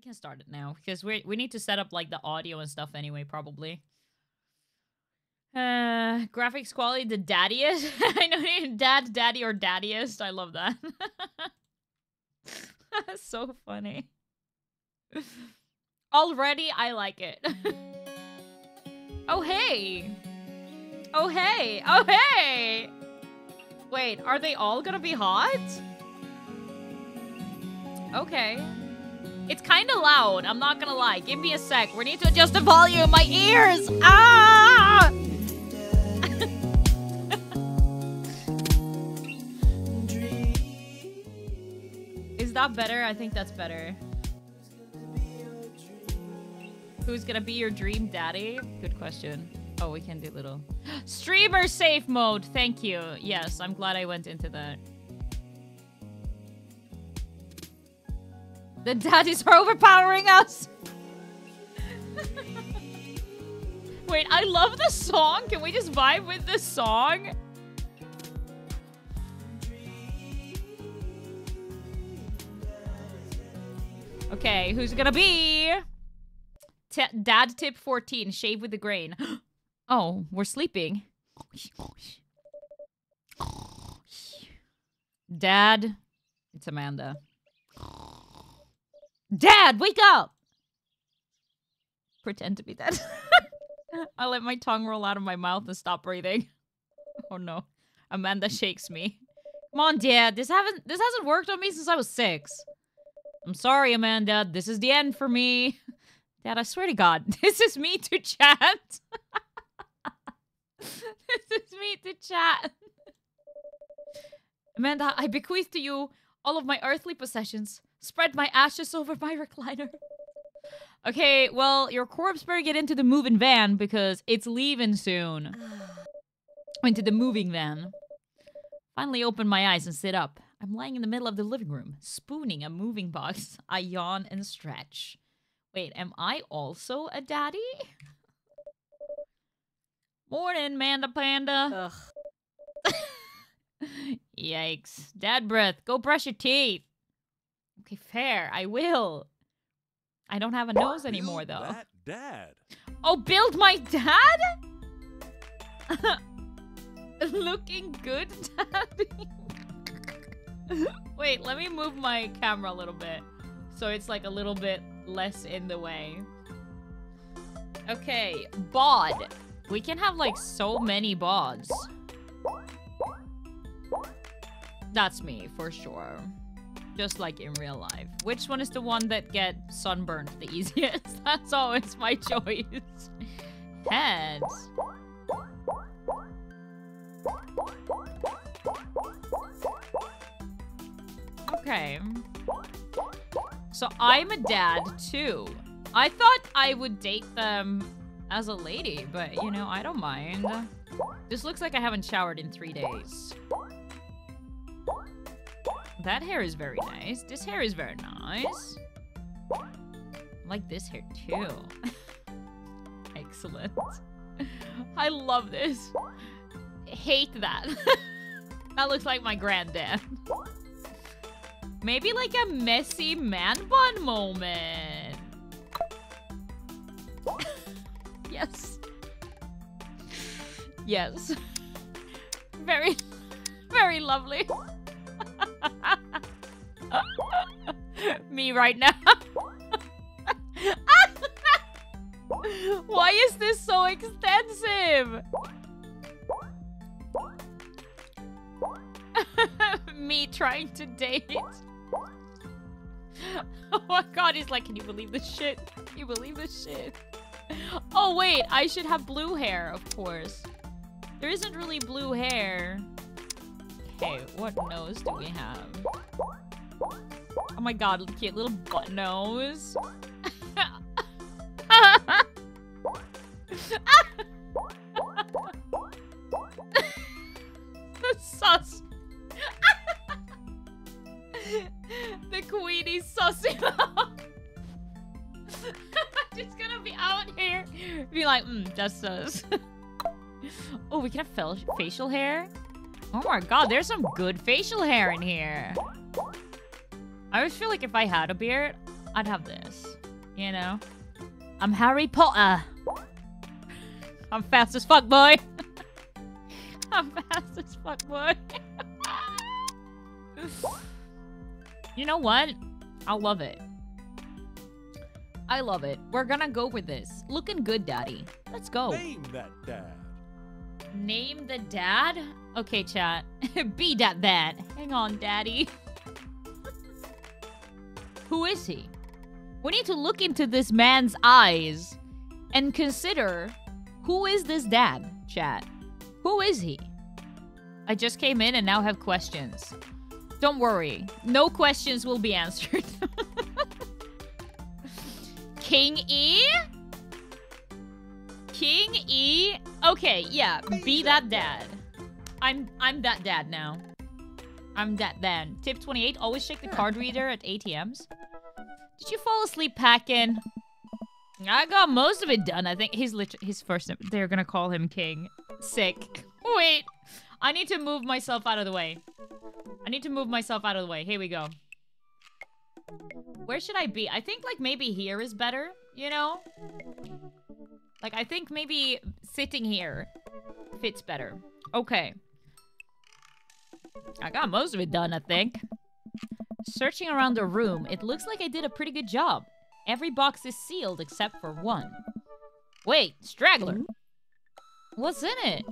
can start it now because we need to set up like the audio and stuff anyway, probably. Graphics quality, the daddiest. I know, dad, daddy, or daddiest. I love that. That's so funny. Already, I like it. Oh, hey. Oh, hey. Oh, hey. Wait, are they all gonna be hot? Okay. It's kind of loud, I'm not gonna lie. Give me a sec. We need to adjust the volume. My ears! Ah! Is that better? I think that's better. Who's gonna be your dream daddy? Good question. Oh, we can do little... Streamer safe mode! Thank you. Yes, I'm glad I went into that. The daddies are overpowering us! Wait, I love the song! Can we just vibe with this song? Okay, who's it gonna be? Dad tip 14, shave with the grain. Oh, we're sleeping. Dad, it's Amanda. Dad, wake up! Pretend to be dead. I let my tongue roll out of my mouth and stop breathing. Oh no. Amanda shakes me. Come on, Dad. This hasn't worked on me since I was 6. I'm sorry, Amanda. This is the end for me. Dad, I swear to God, this is me to chat. This is me to chat. Amanda, I bequeath to you all of my earthly possessions. Spread my ashes over my recliner. Okay, well, your corpse better get into the moving van because it's leaving soon. Into the moving van. Finally open my eyes and sit up. I'm lying in the middle of the living room, spooning a moving box. I yawn and stretch. Wait, am I also a daddy? Morning, Manda Panda. Ugh. Yikes. Dad breath. Go brush your teeth. Okay, fair. I will. I don't have a nose anymore, though. That dad. Oh, build my dad? Looking good, daddy? Wait, let me move my camera a little bit. So it's like a little bit less in the way. Okay, bod. We can have like so many bods. That's me, for sure. Just like in real life. Which one is the one that gets sunburned the easiest? That's always my choice. Heads. Okay. So I'm a dad too. I thought I would date them as a lady, but you know, I don't mind. This looks like I haven't showered in 3 days. That hair is very nice. This hair is very nice. I like this hair too. Excellent. I love this. Hate that. That looks like my granddad. Maybe like a messy man bun moment. Yes. Yes. Very, very lovely. Me right now. Why is this so extensive? Me trying to date. Oh my god, he's like, can you believe this shit? Can you believe this shit? Oh wait, I should have blue hair, of course. There isn't really blue hair. Okay, what nose do we have? Oh my god, cute little butt nose. Sus. The QueenE sussing up. Just gonna be out here, be like, that's sus. Oh, we can have facial hair. Oh my god, there's some good facial hair in here. I always feel like if I had a beard, I'd have this. You know? I'm Harry Potter. I'm fast as fuck, boy. I'm fast as fuck, boy. You know what? I love it. I love it. We're gonna go with this. Looking good, daddy. Let's go. Name that dad. Name the dad? Okay, chat. Be that dad. Hang on, daddy. Who is he? We need to look into this man's eyes and consider, who is this dad, chat? Who is he? I just came in and now have questions. Don't worry. No questions will be answered. QueenE? QueenE? Okay, yeah. Be that dad. I'm that dad now. I'm that dad. Tip 28. Always check the card reader at ATMs. Did you fall asleep packing? I got most of it done. I think he's his first. They're gonna call him King. Sick. Wait. I need to move myself out of the way. I need to move myself out of the way. Here we go. Where should I be? I think, like, maybe here is better, you know? Like, I think maybe sitting here fits better. Okay. I got most of it done, I think. Searching around the room, it looks like I did a pretty good job. Every box is sealed except for one. Wait, straggler. What's in it?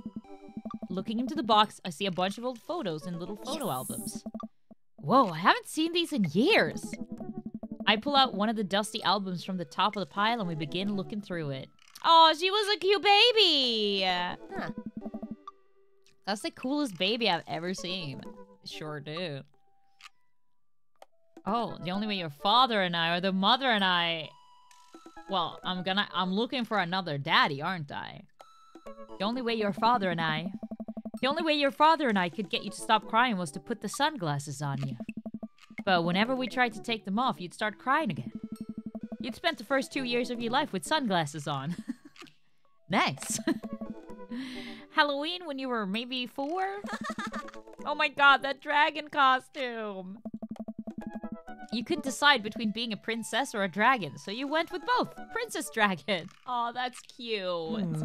Looking into the box, I see a bunch of old photos in little photo albums. Whoa, I haven't seen these in years. I pull out one of the dusty albums from the top of the pile and we begin looking through it. Oh, she was a cute baby. Huh. That's the coolest baby I've ever seen. Sure do. Oh, the only way your father and I, or the mother and I... Well, I'm looking for another daddy, aren't I? The only way your father and I could get you to stop crying was to put the sunglasses on you. But whenever we tried to take them off, you'd start crying again. You'd spent the first 2 years of your life with sunglasses on. Nice. Halloween when you were maybe 4? Oh my god, that dragon costume. You couldn't decide between being a princess or a dragon, so you went with both. Princess Dragon. Oh, that's cute.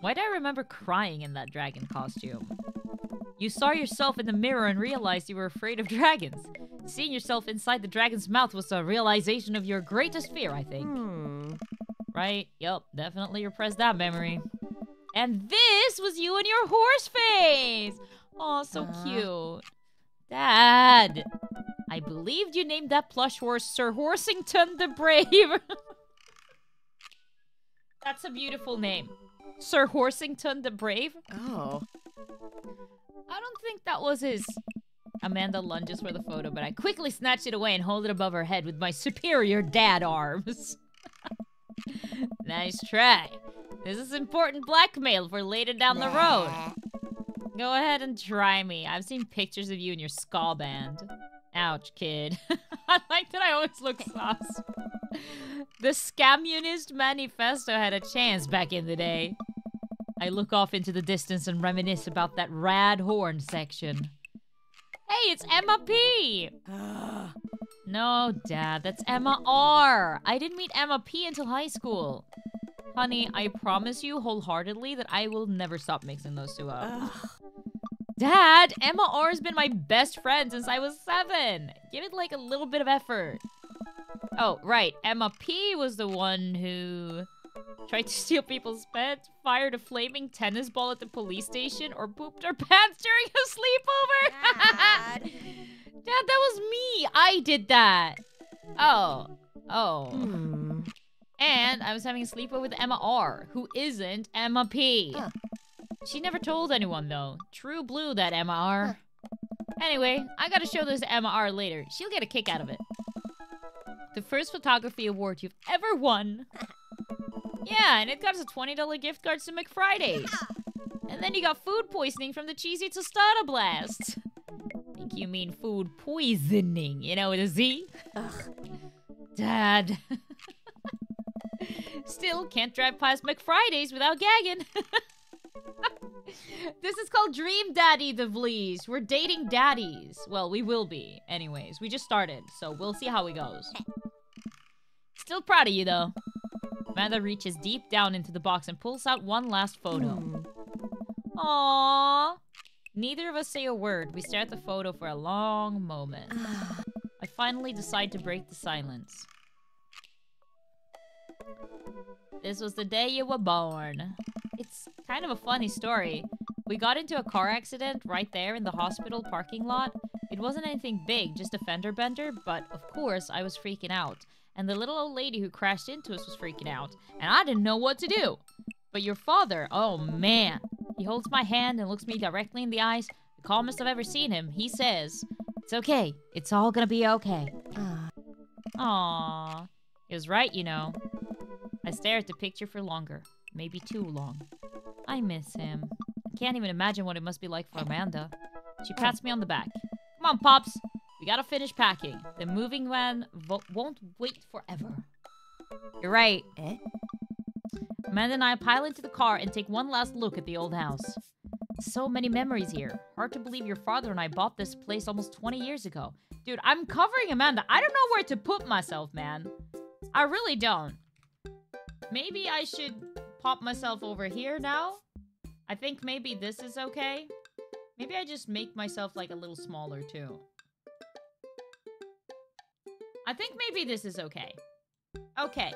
Why do I remember crying in that dragon costume? You saw yourself in the mirror and realized you were afraid of dragons. Seeing yourself inside the dragon's mouth was a realization of your greatest fear, I think. Right? Yup, definitely repressed that memory. And this was you and your horse face! Oh, so cute. Dad! I believed you named that plush horse Sir Horsington the Brave. That's a beautiful name. Sir Horsington the Brave? Oh. I don't think that was his... Amanda lunges for the photo, but I quickly snatch it away and hold it above her head with my superior dad arms. Nice try. This is important blackmail for later down the road. Go ahead and try me. I've seen pictures of you in your ska band. Ouch, kid. I like that I always look sus. The Scammunist Manifesto had a chance back in the day. I look off into the distance and reminisce about that rad horn section. Hey, it's Emma P! No, Dad, that's Emma R. I didn't meet Emma P until high school. Honey, I promise you wholeheartedly that I will never stop mixing those two up. Dad, Emma R has been my best friend since I was 7. Give it like a little bit of effort. Oh, right. Emma P was the one who tried to steal people's pets, fired a flaming tennis ball at the police station, or pooped her pants during a sleepover. Dad. Dad, that was me. I did that. Oh. And I was having a sleepover with Emma R, who isn't Emma P. She never told anyone, though. True blue, that Emma R. Anyway, I gotta show this to Emma R later. She'll get a kick out of it. The first photography award you've ever won. Yeah, and it got us a $20 gift card to McFridays. And then you got food poisoning from the cheesy tostada blast. Think you mean food poisoning, you know, with a Z? Dad. Still can't drive past McFridays without gagging. This is called Dream Daddy the Vlees. We're dating daddies. Well, we will be. Anyways, we just started, so we'll see how it goes. Still proud of you, though. Amanda reaches deep down into the box and pulls out one last photo. Aww. Neither of us say a word. We stare at the photo for a long moment. I finally decide to break the silence. This was the day you were born. It's kind of a funny story. We got into a car accident right there in the hospital parking lot. It wasn't anything big, just a fender bender, but of course I was freaking out. And the little old lady who crashed into us was freaking out, and I didn't know what to do. But your father, oh man. He holds my hand and looks me directly in the eyes. The calmest I've ever seen him. He says, "It's okay. It's all gonna be okay." Aww. He was right, you know. I stare at the picture for longer. Maybe too long. I miss him. I can't even imagine what it must be like for Amanda. She pats me on the back. Come on, Pops. We gotta finish packing. The moving van won't wait forever. You're right. Amanda and I pile into the car and take one last look at the old house. So many memories here. Hard to believe your father and I bought this place almost 20 years ago. Dude, I'm covering Amanda. I don't know where to put myself, man. I really don't. Maybe I should pop myself over here now? I think maybe this is okay. Maybe I just make myself like a little smaller too. I think maybe this is okay. Okay,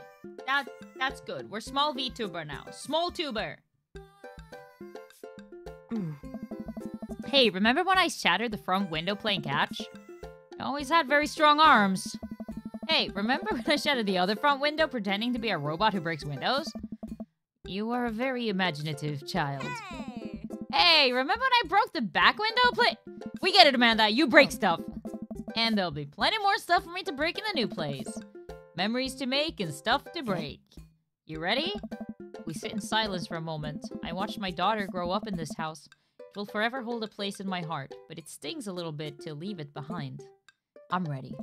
that's good. We're small VTuber now. Small tuber. Hey, remember when I shattered the front window playing catch? I always had very strong arms. Hey, remember when I shattered the other front window pretending to be a robot who breaks windows? You are a very imaginative child. Hey, remember when I broke the back window? We get it, Amanda. You break stuff. And there'll be plenty more stuff for me to break in the new place. Memories to make and stuff to break. You ready? We sit in silence for a moment. I watch my daughter grow up in this house. It will forever hold a place in my heart, but it stings a little bit to leave it behind. I'm ready.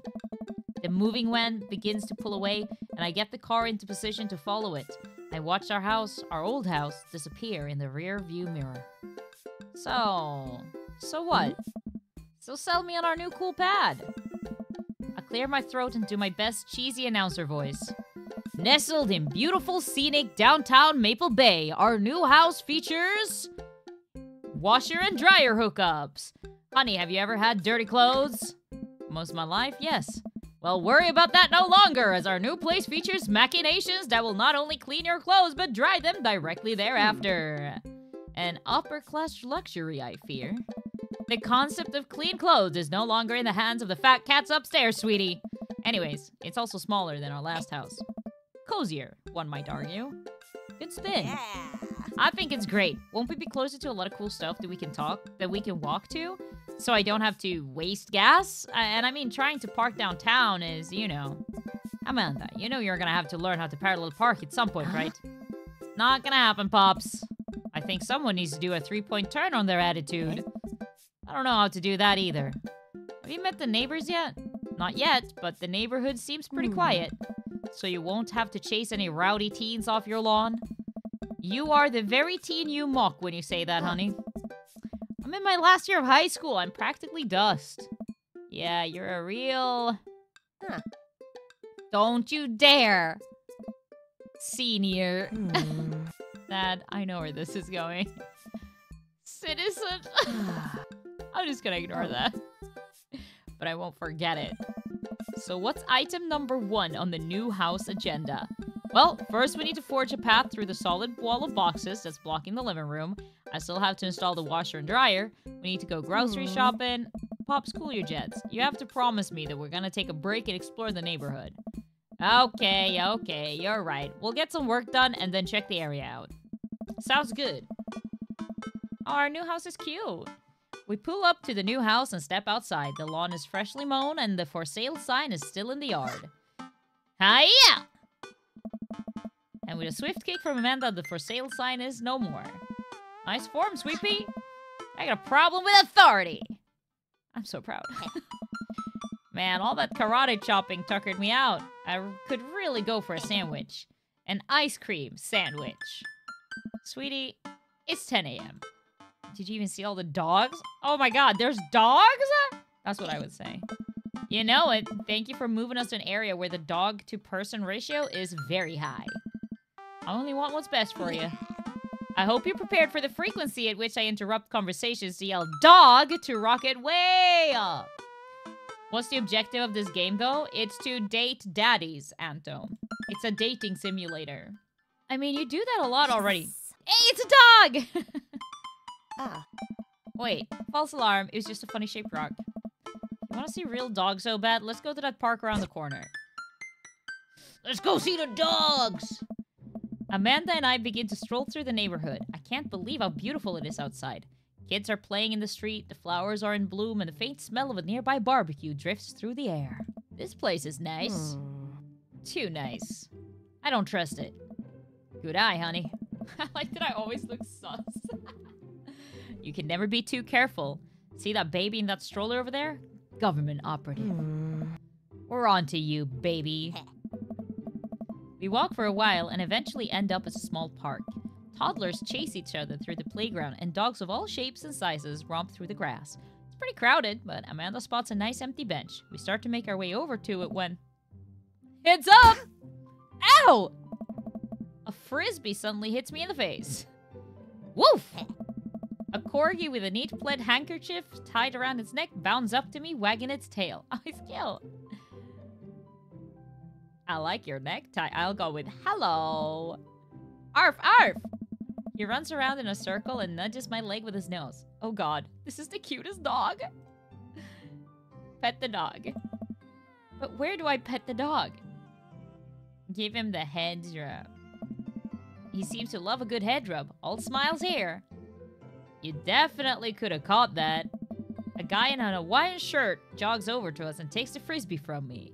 The moving van begins to pull away, and I get the car into position to follow it. I watch our house, our old house, disappear in the rear view mirror. So what? Still sell me on our new cool pad. I clear my throat and do my best cheesy announcer voice. Nestled in beautiful, scenic downtown Maple Bay, our new house features washer and dryer hookups. Honey, have you ever had dirty clothes? Most of my life, yes. Well, worry about that no longer, as our new place features machinations that will not only clean your clothes, but dry them directly thereafter. An upper-class luxury, I fear. The concept of clean clothes is no longer in the hands of the fat cats upstairs, sweetie. Anyways, it's also smaller than our last house. Cozier, one might argue. Good spin. Yeah. I think it's great. Won't we be closer to a lot of cool stuff that we can walk to? So I don't have to waste gas? And I mean, trying to park downtown is, you know... Amanda, you know you're gonna have to learn how to parallel park at some point, right? Not gonna happen, Pops. I think someone needs to do a 3-point turn on their attitude. I don't know how to do that either. Have you met the neighbors yet? Not yet, but the neighborhood seems pretty quiet. So you won't have to chase any rowdy teens off your lawn. You are the very teen you mock when you say that, honey. I'm in my last year of high school. I'm practically dust. Yeah, you're a real... Don't you dare. Senior. Dad, I know where this is going. Citizen. I'm just gonna ignore that. But I won't forget it. So what's item number 1 on the new house agenda? Well, first we need to forge a path through the solid wall of boxes that's blocking the living room. I still have to install the washer and dryer. We need to go grocery shopping. Pops, cool your jets. You have to promise me that we're gonna take a break and explore the neighborhood. Okay, you're right. We'll get some work done and then check the area out. Sounds good. Oh, our new house is cute. We pull up to the new house and step outside. The lawn is freshly mown and the for sale sign is still in the yard. Hiya! And with a swift kick from Amanda, the for sale sign is no more. Nice form, Sweepy. I got a problem with authority. I'm so proud. Man, all that karate chopping tuckered me out. I could really go for a sandwich. An ice cream sandwich. Sweetie, it's 10 a.m. Did you even see all the dogs? Oh my god, there's dogs? That's what I would say. You know it. Thank you for moving us to an area where the dog-to-person ratio is very high. I only want what's best for you. I hope you're prepared for the frequency at which I interrupt conversations to yell dog to rocket way up. What's the objective of this game, though? It's to date daddies, Anto. It's a dating simulator. I mean, you do that a lot already. Hey, it's a dog! Wait, false alarm. It was just a funny-shaped rock. You want to see real dogs so bad? Let's go to that park around the corner. Let's go see the dogs! Amanda and I begin to stroll through the neighborhood. I can't believe how beautiful it is outside. Kids are playing in the street, the flowers are in bloom, and the faint smell of a nearby barbecue drifts through the air. This place is nice. Too nice. I don't trust it. Good eye, honey. I like that I always look sus. You can never be too careful. See that baby in that stroller over there? Government operative. We're on to you, baby. We walk for a while and eventually end up at a small park. Toddlers chase each other through the playground, and dogs of all shapes and sizes romp through the grass. It's pretty crowded, but Amanda spots a nice empty bench. We start to make our way over to it when... Heads up! Ow! A frisbee suddenly hits me in the face. Woof! A corgi with a neat plaid handkerchief tied around its neck bounds up to me, wagging its tail. Oh, it's cute. I like your necktie. I'll go with hello. Arf, arf! He runs around in a circle and nudges my leg with his nose. Oh god, this is the cutest dog. Pet the dog. But where do I pet the dog? Give him the head rub. He seems to love a good head rub. All smiles here. You definitely could have caught that. A guy in a Hawaiian shirt jogs over to us and takes the frisbee from me.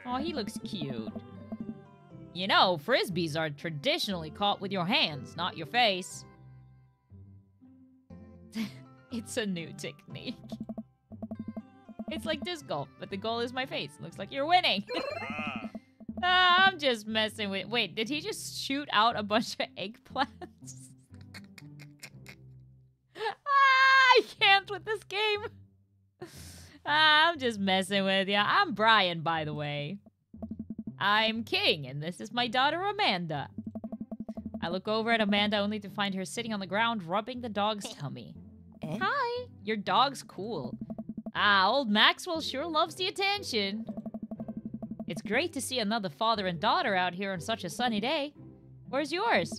Oh, he looks cute. You know, frisbees are traditionally caught with your hands, not your face. It's a new technique. It's like disc golf, but the goal is my face. Looks like you're winning. I'm just messing with... Wait, did he just shoot out a bunch of eggplants? I can't with this game. I'm just messing with ya. I'm Brian, by the way. I'm King, and this is my daughter, Amanda. I look over at Amanda only to find her sitting on the ground rubbing the dog's tummy. Hi, your dog's cool. Ah, old Maxwell sure loves the attention. It's great to see another father and daughter out here on such a sunny day. Where's yours?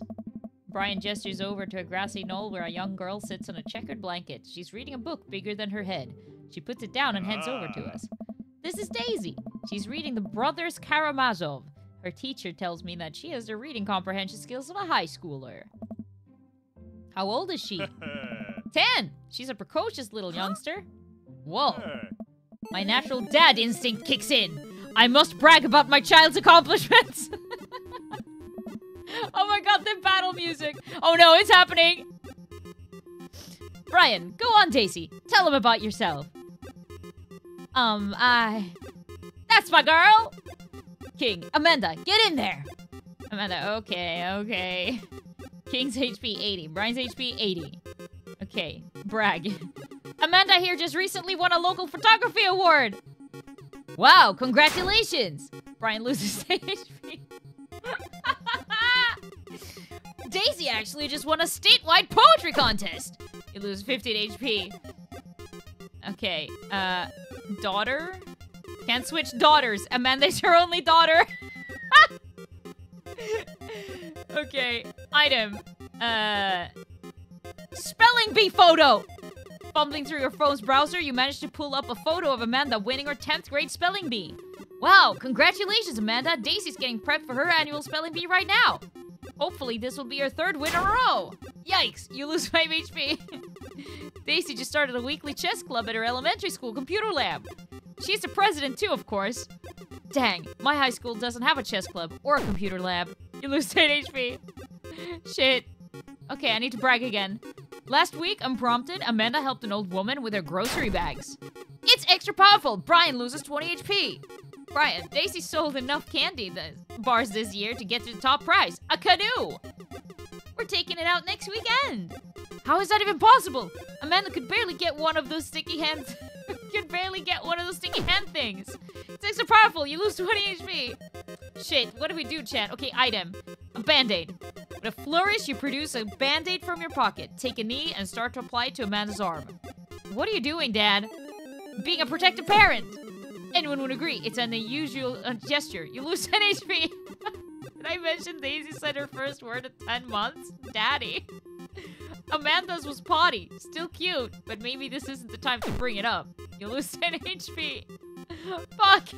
Brian gestures over to a grassy knoll where a young girl sits on a checkered blanket. She's reading a book bigger than her head. She puts it down and heads over to us. This is Daisy. She's reading The Brothers Karamazov. Her teacher tells me that she has the reading comprehension skills of a high schooler. How old is she? 10! She's a precocious little youngster. Whoa. My natural dad instinct kicks in. I must brag about my child's accomplishments. Oh my god, the battle music. Oh no, it's happening. Brian, go on, Daisy. Tell him about yourself. That's my girl. King, Amanda, get in there. Amanda, okay. King's HP 80. Brian's HP 80. Okay, brag. Amanda here just recently won a local photography award. Wow, congratulations. Brian loses HP. Daisy actually just won a statewide poetry contest. You lose 15 HP. Okay, daughter? Can't switch daughters. Amanda's her only daughter. Okay, item. Spelling bee photo! Fumbling through your phone's browser, you managed to pull up a photo of Amanda winning her 10th grade spelling bee. Wow, congratulations, Amanda. Daisy's getting prepped for her annual spelling bee right now. Hopefully, this will be your 3rd win in a row. Yikes, you lose 5 HP. Daisy just started a weekly chess club at her elementary school computer lab. She's the president too, of course. Dang, my high school doesn't have a chess club or a computer lab. You lose 10 HP. Shit. Okay, I need to brag again. Last week, unprompted, Amanda helped an old woman with her grocery bags. It's extra powerful. Brian loses 20 HP. Brian, Daisy sold enough candy bars this year to get to the top prize, a canoe. We're taking it out next weekend. How is that even possible? Amanda could barely get one of those sticky hands You can barely get one of those sticky hand things. It's extra powerful. You lose 20 HP. Shit, what do we do, chat? Okay, item. A band-aid. With a flourish, you produce a band-aid from your pocket. Take a knee and start to apply it to Amanda's arm. What are you doing, Dad? Being a protective parent. Anyone would agree. It's an unusual gesture. You lose 10 HP. Did I mention Daisy said her first word at 10 months? Daddy. Amanda's was potty. Still cute, but maybe this isn't the time to bring it up. You lose 10 HP. Fuck.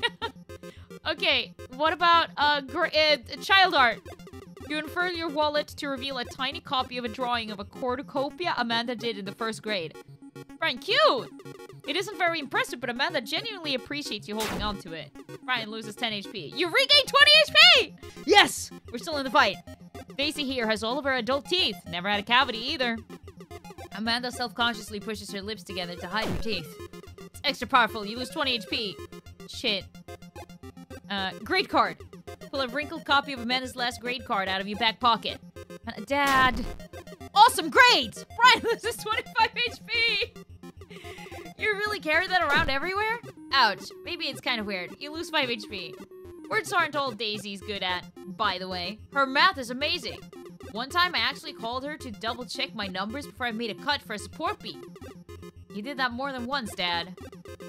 Okay, what about child art? You unfurl your wallet to reveal a tiny copy of a drawing of a cornucopia Amanda did in the first grade. Brian, cute! It isn't very impressive, but Amanda genuinely appreciates you holding on to it. Brian loses 10 HP. You regain 20 HP! Yes! We're still in the fight. Daisy here has all of her adult teeth. Never had a cavity either. Amanda self-consciously pushes her lips together to hide her teeth. It's extra powerful. You lose 20 HP. Shit. Grade card. Pull a wrinkled copy of Amanda's last grade card out of your back pocket. Dad. Awesome grades! Brian loses 25 HP! You really carry that around everywhere? Ouch. Maybe it's kind of weird. You lose 5 HP. Words aren't all Daisy's good at, by the way. Her math is amazing. One time I actually called her to double check my numbers before I made a cut for a support beat. You did that more than once, Dad.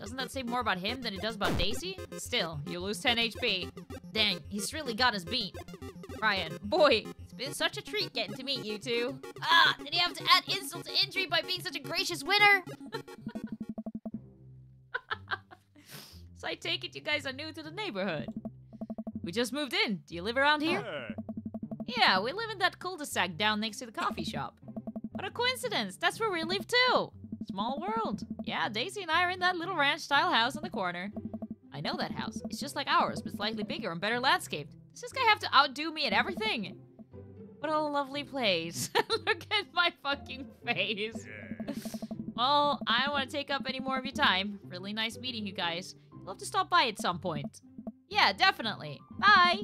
Doesn't that say more about him than it does about Daisy? Still, you lose 10 HP. Dang, he's really got us beat. Ryan, boy, it's been such a treat getting to meet you two. Ah, did he have to add insult to injury by being such a gracious winner? So I take it you guys are new to the neighborhood. We just moved in. Do you live around here? Yeah, we live in that cul-de-sac down next to the coffee shop. What a coincidence. That's where we live too. Small world. Yeah, Daisy and I are in that little ranch-style house in the corner. I know that house. It's just like ours, but slightly bigger and better landscaped. Does this guy have to outdo me at everything? What a lovely place. Look at my fucking face. Well, I don't want to take up any more of your time. Really nice meeting you guys. You'll have to stop by at some point. Yeah, definitely. Bye.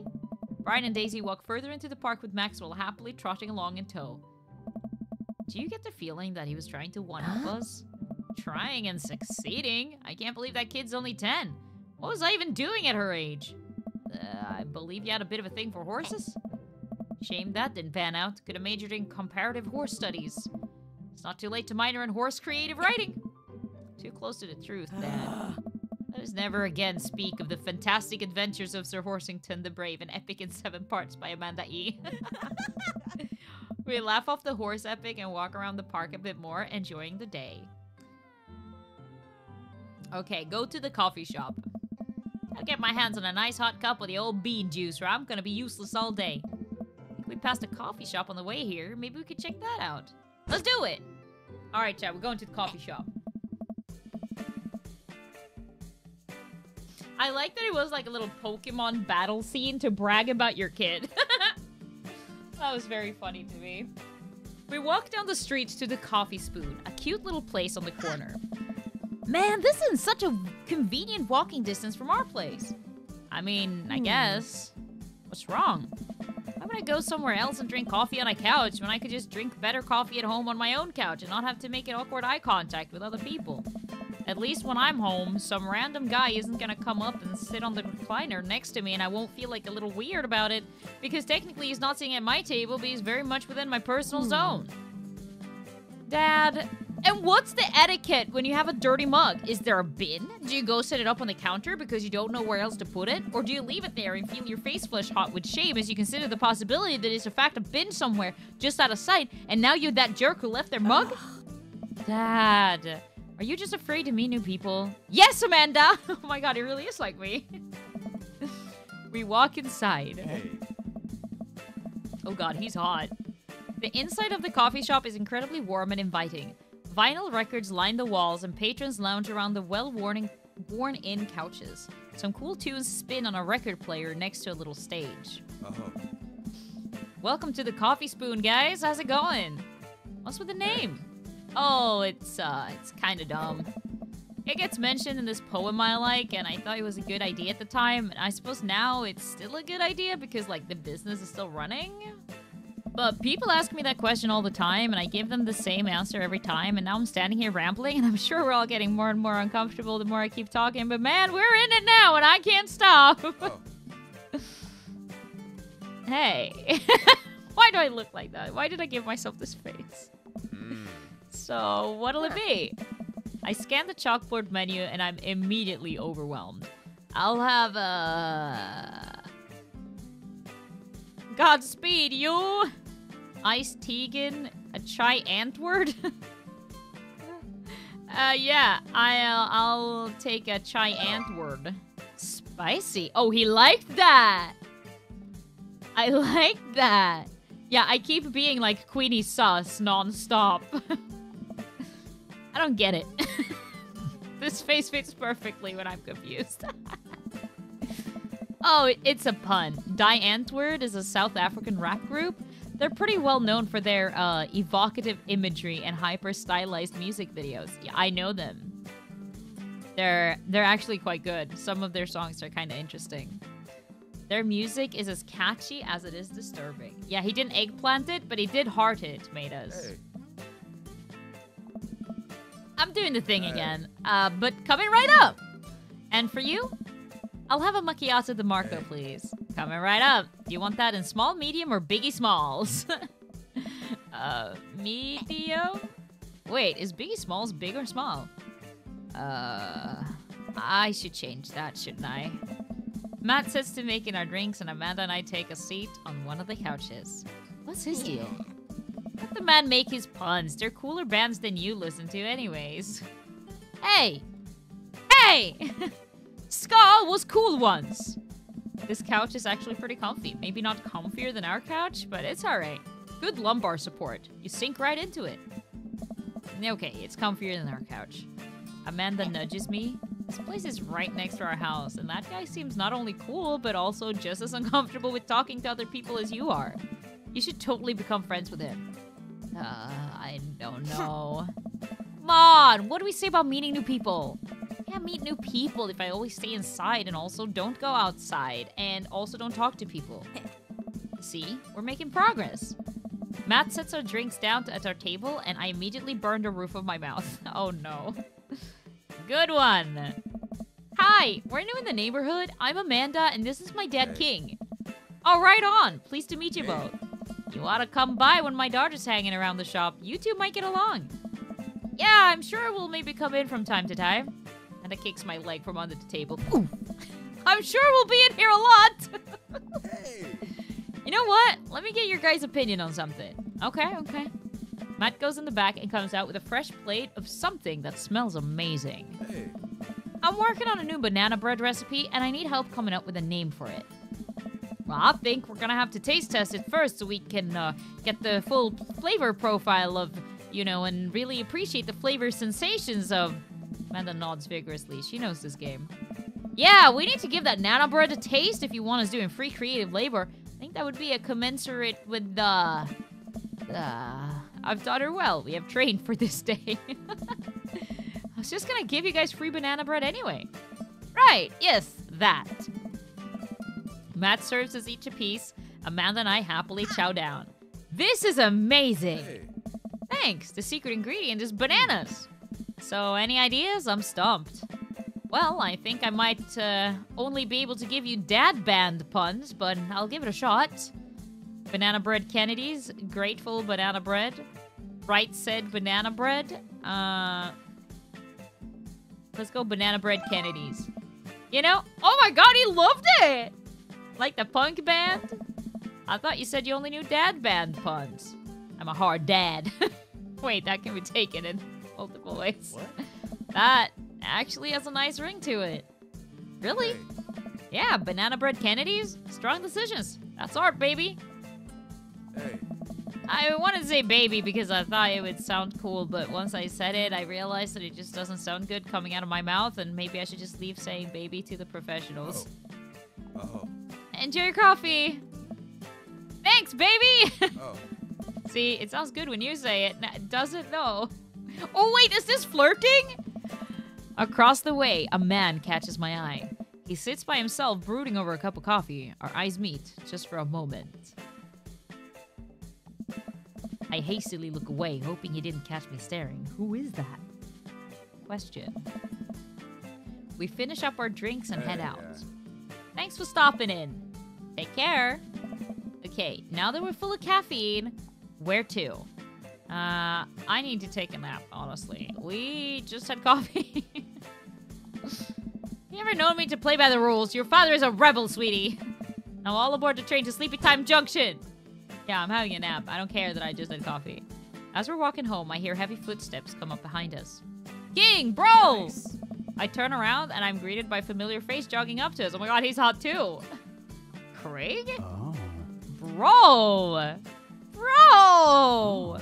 Brian and Daisy walk further into the park with Maxwell happily trotting along in tow. Do you get the feeling that he was trying to one-up us? Trying and succeeding? I can't believe that kid's only 10. What was I even doing at her age? I believe you had a bit of a thing for horses? Shame that didn't pan out. Could have majored in comparative horse studies. It's not too late to minor in horse creative writing. Too close to the truth, Dad. Let us never again speak of the fantastic adventures of Sir Horsington the Brave, an epic in 7 parts by Amanda E. We laugh off the horse epic and walk around the park a bit more, enjoying the day. Okay, go to the coffee shop. I'll get my hands on a nice hot cup of the old bean juice, or I'm gonna be useless all day. I think we passed a coffee shop on the way here. Maybe we could check that out. Let's do it! Alright, chat, we're going to the coffee shop. I like that it was like a little Pokemon battle scene to brag about your kid. That was very funny to me. We walk down the street to the Coffee Spoon, a cute little place on the corner. Man, this is such a convenient walking distance from our place. I mean, I guess. What's wrong? Why would I go somewhere else and drink coffee on a couch when I could just drink better coffee at home on my own couch and not have to make an awkward eye contact with other people? At least when I'm home, some random guy isn't gonna come up and sit on the recliner next to me and I won't feel like a little weird about it because technically he's not sitting at my table, but he's very much within my personal zone. Dad, and what's the etiquette when you have a dirty mug? Is there a bin? Do you go set it up on the counter because you don't know where else to put it? Or do you leave it there and feel your face flush hot with shame as you consider the possibility that it's in fact a bin somewhere just out of sight and now you're that jerk who left their mug? Dad, are you just afraid to meet new people? Yes, Amanda! Oh my god, he really is like me. We walk inside. Hey. Oh god, he's hot. The inside of the coffee shop is incredibly warm and inviting. Vinyl records line the walls and patrons lounge around the worn-in couches. Some cool tunes spin on a record player next to a little stage. Welcome to the Coffee Spoon, guys. How's it going? What's with the name? Oh, it's kind of dumb. It gets mentioned in this poem I like, and I thought it was a good idea at the time. And I suppose now it's still a good idea because, like, the business is still running. But people ask me that question all the time, and I give them the same answer every time, and now I'm standing here rambling, and I'm sure we're all getting more and more uncomfortable the more I keep talking, but man, we're in it now, and I can't stop. Oh. Hey. Why do I look like that? Why did I give myself this face? So, what'll it be? I scan the chalkboard menu, and I'm immediately overwhelmed. I'll have a... Godspeed, you! Iced Tegan, a chai Antword? Yeah, I'll take a chai Antword. Spicy. Oh, he liked that! I like that. Yeah, I keep being like QueenE sus non-stop. I don't get it. This face fits perfectly when I'm confused. Oh, it's a pun. Die Antwoord is a South African rap group. They're pretty well known for their evocative imagery and hyper-stylized music videos. Yeah, I know them. They're actually quite good. Some of their songs are kind of interesting. Their music is as catchy as it is disturbing. Yeah, he didn't eggplant it, but he did heart it, tomatoes. Hey. I'm doing the thing again, but coming right up. And for you, I'll have a macchiato DeMarco, please. Coming right up. Do you want that in small, medium, or biggie smalls? Medium? Wait, is biggie smalls big or small? I should change that, shouldn't I? Matt sits to making our drinks, and Amanda and I take a seat on one of the couches. What's his deal? Let the man make his puns. They're cooler bands than you listen to anyways. Hey! Hey! Ska was cool once. This couch is actually pretty comfy. Maybe not comfier than our couch, but it's alright. Good lumbar support. You sink right into it. Okay, it's comfier than our couch. Amanda nudges me. This place is right next to our house, and that guy seems not only cool, but also just as uncomfortable with talking to other people as you are. You should totally become friends with him. I don't know. Come on, what do we say about meeting new people? I can't meet new people if I always stay inside and also don't go outside and also don't talk to people. See, we're making progress. Matt sets our drinks down at our table, and I immediately burn the roof of my mouth. Oh no. Good one. Hi, we're new in the neighborhood. I'm Amanda, and this is my dad, King. Oh, right on. Pleased to meet you both. You ought to come by when my daughter's hanging around the shop. You two might get along. Yeah, I'm sure we'll maybe come in from time to time. And it kicks my leg from under the table. Ooh. I'm sure we'll be in here a lot. Hey. You know what? Let me get your guys' opinion on something. Okay. Matt goes in the back and comes out with a fresh plate of something that smells amazing. Hey. I'm working on a new banana bread recipe, and I need help coming up with a name for it. Well, I think we're gonna have to taste test it first so we can get the full flavor profile of, you know, and really appreciate the flavor sensations of... Amanda nods vigorously. She knows this game. Yeah, we need to give that nana bread a taste if you want us doing free creative labor. I think that would be a commensurate with the... I've taught her well. We have trained for this day. I was just gonna give you guys free banana bread anyway. Right, yes, that. Matt serves us each a piece. Amanda and I happily chow down. This is amazing. Hey. Thanks. The secret ingredient is bananas. So, any ideas? I'm stumped. Well, I think I might only be able to give you dad band puns, but I'll give it a shot. Banana bread Kennedy's, grateful banana bread. Right said banana bread. Let's go banana bread Kennedy's. You know? Oh my god, he loved it! Like the punk band? I thought you said you only knew dad band puns. I'm a hard dad. Wait, that can be taken in multiple ways. What? That actually has a nice ring to it. Really? Hey. Yeah, banana bread Kennedy's? Strong decisions. That's art, baby. Hey. I wanted to say baby because I thought it would sound cool, but once I said it, I realized that it just doesn't sound good coming out of my mouth, and maybe I should just leave saying baby to the professionals. Oh. Enjoy your coffee. Thanks, baby! Oh. See, it sounds good when you say it. Does it, though? Oh, wait, is this flirting? Across the way, a man catches my eye. He sits by himself, brooding over a cup of coffee. Our eyes meet, just for a moment. I hastily look away, hoping he didn't catch me staring. Who is that? Question. We finish up our drinks and head out. Thanks for stopping in. Take care. Okay, now that we're full of caffeine, where to? I need to take a nap, honestly. We just had coffee. You ever known me to play by the rules? Your father is a rebel, sweetie. Now all aboard the train to Sleepy Time Junction. Yeah, I'm having a nap. I don't care that I just had coffee. As we're walking home, I hear heavy footsteps come up behind us. King, bro! Nice. I turn around and I'm greeted by a familiar face jogging up to us. Oh my god, he's hot too. Craig? Oh. Bro! Bro!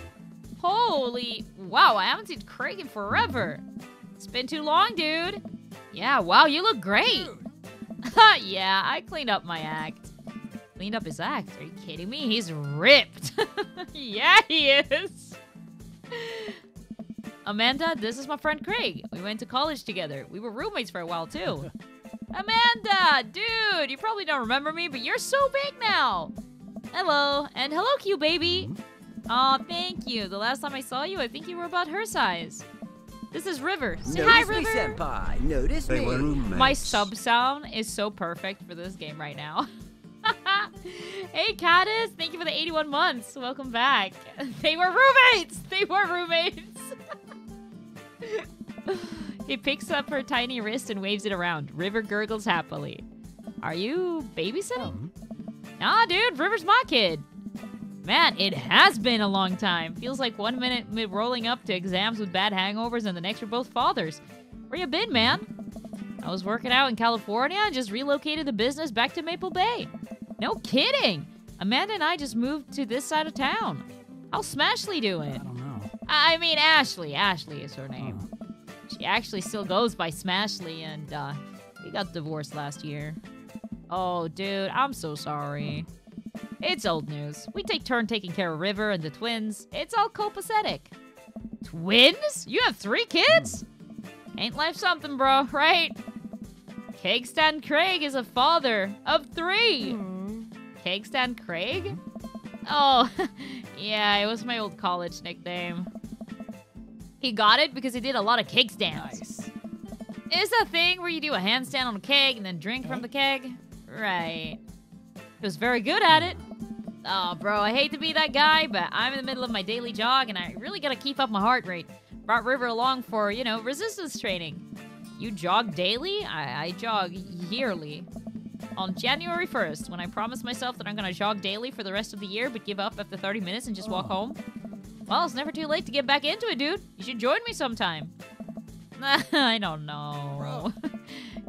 Holy... Wow, I haven't seen Craig in forever. It's been too long, dude. Yeah, wow, you look great. Yeah, I cleaned up my act. Cleaned up his act? Are you kidding me? He's ripped. Yeah, he is. Amanda, this is my friend Craig. We went to college together. We were roommates for a while, too. Amanda! Dude, you probably don't remember me, but you're so big now. Hello. And hello, Q baby. Aw, thank you. The last time I saw you, I think you were about her size. This is River. Say hi, River. Notice me, senpai. Notice me. My sub sound is so perfect for this game right now. Hey, Caddis. Thank you for the 81 months. Welcome back. They were roommates. They were roommates. He picks up her tiny wrist and waves it around. River gurgles happily. Are you babysitting? Nah, dude. River's my kid. Man, it has been a long time. Feels like 1 minute rolling up to exams with bad hangovers and the next we're both fathers. Where you been, man? I was working out in California and just relocated the business back to Maple Bay. No kidding! Amanda and I just moved to this side of town. How's Smashley doing? I don't know. I mean, Ashley. Ashley is her name. She actually still goes by Smashley, and we got divorced last year. Oh, dude, I'm so sorry. It's old news. We take turn taking care of River and the twins. It's all copacetic. Twins? You have 3 kids? Ain't life something, bro, right? Cake Stand Craig is a father of 3. Cake Stand Craig? Oh, yeah, it was my old college nickname. He got it because he did a lot of cake stands. Nice. It's a thing where you do a handstand on a keg and then drink from the keg. Right. He was very good at it. Oh, bro, I hate to be that guy, but I'm in the middle of my daily jog, and I really gotta keep up my heart rate. Brought River along for, you know, resistance training. You jog daily? I jog yearly. On January 1st, when I promised myself that I'm gonna jog daily for the rest of the year, but give up after 30 minutes and just walk home. Well, it's never too late to get back into it, dude. You should join me sometime. I don't know.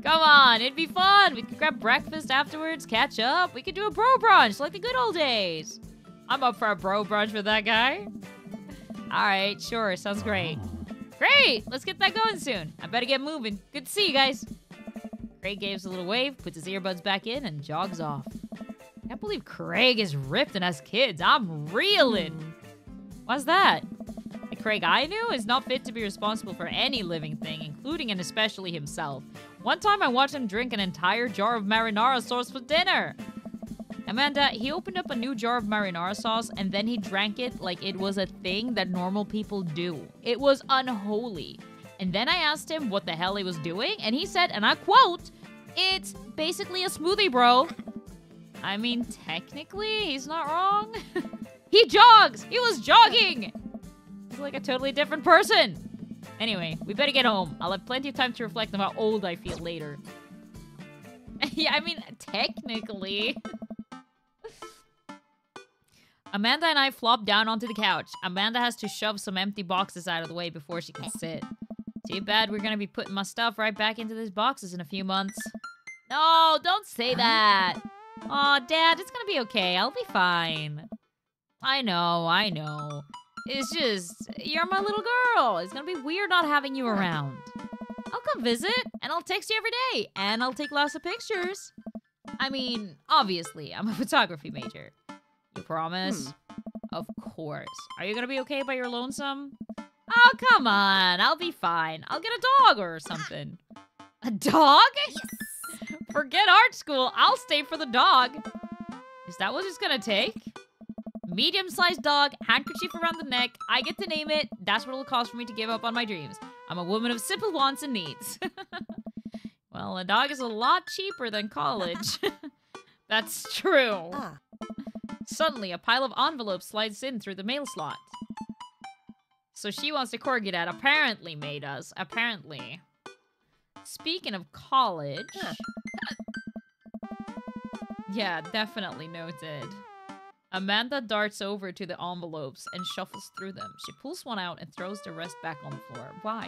Come on, it'd be fun. We could grab breakfast afterwards, catch up. We could do a bro brunch like the good old days. I'm up for a bro brunch with that guy. All right, sure, sounds great. Great, let's get that going soon. I better get moving. Good to see you guys. Craig gives a little wave, puts his earbuds back in, and jogs off. I can't believe Craig is ripped and has kids. I'm reeling. What's that? The Craig I knew is not fit to be responsible for any living thing, including and especially himself. One time I watched him drink an entire jar of marinara sauce for dinner. Amanda, he opened up a new jar of marinara sauce and then he drank it like it was a thing that normal people do. It was unholy. And then I asked him what the hell he was doing, and he said, and I quote, "It's basically a smoothie, bro." I mean, technically, he's not wrong. He jogs! He was jogging! He's like a totally different person. Anyway, we better get home. I'll have plenty of time to reflect on how old I feel later. Yeah, I mean, technically. Amanda and I flop down onto the couch. Amanda has to shove some empty boxes out of the way before she can sit. Too bad we're gonna be putting my stuff right back into these boxes in a few months. No, don't say that. Aw, Dad, it's gonna be okay. I'll be fine. I know. It's just, you're my little girl. It's gonna be weird not having you around. I'll come visit, and I'll text you every day, and I'll take lots of pictures. I mean, obviously, I'm a photography major. You promise? Of course. Are you gonna be okay by your lonesome? Oh, come on. I'll be fine. I'll get a dog or something. A dog? Yes. Forget art school. I'll stay for the dog. Is that what it's gonna take? Medium-sized dog, handkerchief around the neck. I get to name it. That's what it'll cost for me to give up on my dreams. I'm a woman of simple wants and needs. Well, a dog is a lot cheaper than college. That's true. Suddenly, a pile of envelopes slides in through the mail slot. So she wants to corgi that apparently made us. Apparently. Speaking of college... Yeah, definitely noted. Amanda darts over to the envelopes and shuffles through them. She pulls one out and throws the rest back on the floor. Why?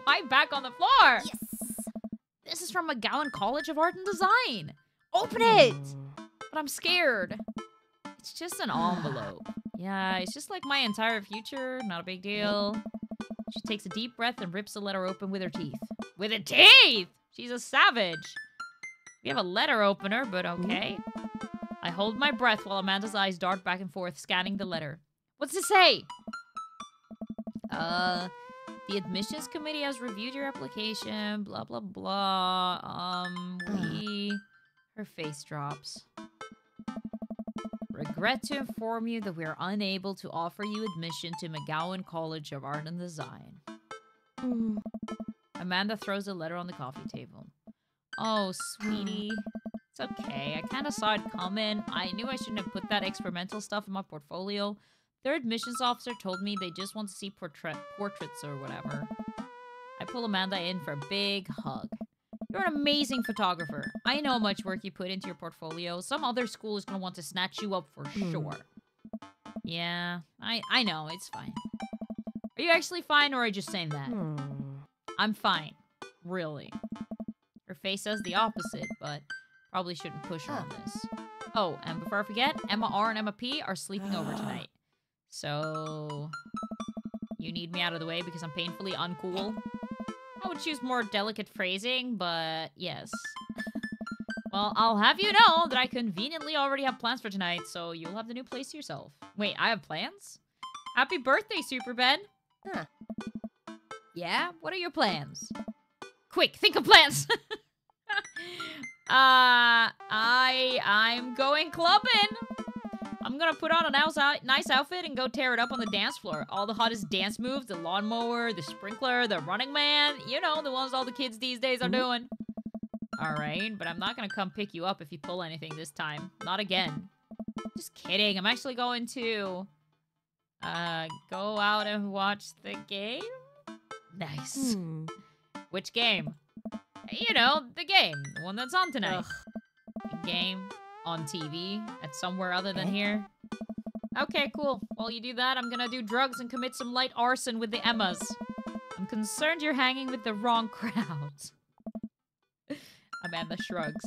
Why back on the floor? Yes. This is from McGowan College of Art and Design. Open it! But I'm scared. It's just an envelope. Yeah, it's just like my entire future. Not a big deal. She takes a deep breath and rips the letter open with her teeth. With her teeth! She's a savage. We have a letter opener, but okay. I hold my breath while Amanda's eyes dart back and forth, scanning the letter. What's it say? The admissions committee has reviewed your application, blah, blah, blah. Her face drops. Regret to inform you that we are unable to offer you admission to McGowan College of Art and Design. Amanda throws the letter on the coffee table. Oh, sweetie. It's okay. I kind of saw it coming. I knew I shouldn't have put that experimental stuff in my portfolio. Their admissions officer told me they just want to see portraits or whatever. I pull Amanda in for a big hug. You're an amazing photographer. I know how much work you put into your portfolio. Some other school is going to want to snatch you up for sure. Yeah, I know. It's fine. Are you actually fine, or are you just saying that? I'm fine. Really. Her face says the opposite, but probably shouldn't push her on this. Oh, and before I forget, Emma R and Emma P are sleeping over tonight. So... you need me out of the way because I'm painfully uncool? I would choose more delicate phrasing, but yes. Well, I'll have you know that I conveniently already have plans for tonight, so you'll have the new place to yourself. Wait, I have plans? Happy birthday, Super Ben! Yeah? What are your plans? Quick, think of plans! I'm going clubbing! I'm gonna put on a nice outfit and go tear it up on the dance floor. All the hottest dance moves, the lawnmower, the sprinkler, the running man. You know, the ones all the kids these days are doing. Alright, but I'm not gonna come pick you up if you pull anything this time. Not again. Just kidding. I'm actually going to... go out and watch the game? Nice. Which game? You know, the game. The one that's on tonight. The game on TV at somewhere other than here. Okay, cool. While you do that, I'm gonna do drugs and commit some light arson with the Emmas. I'm concerned you're hanging with the wrong crowd. Amanda shrugs.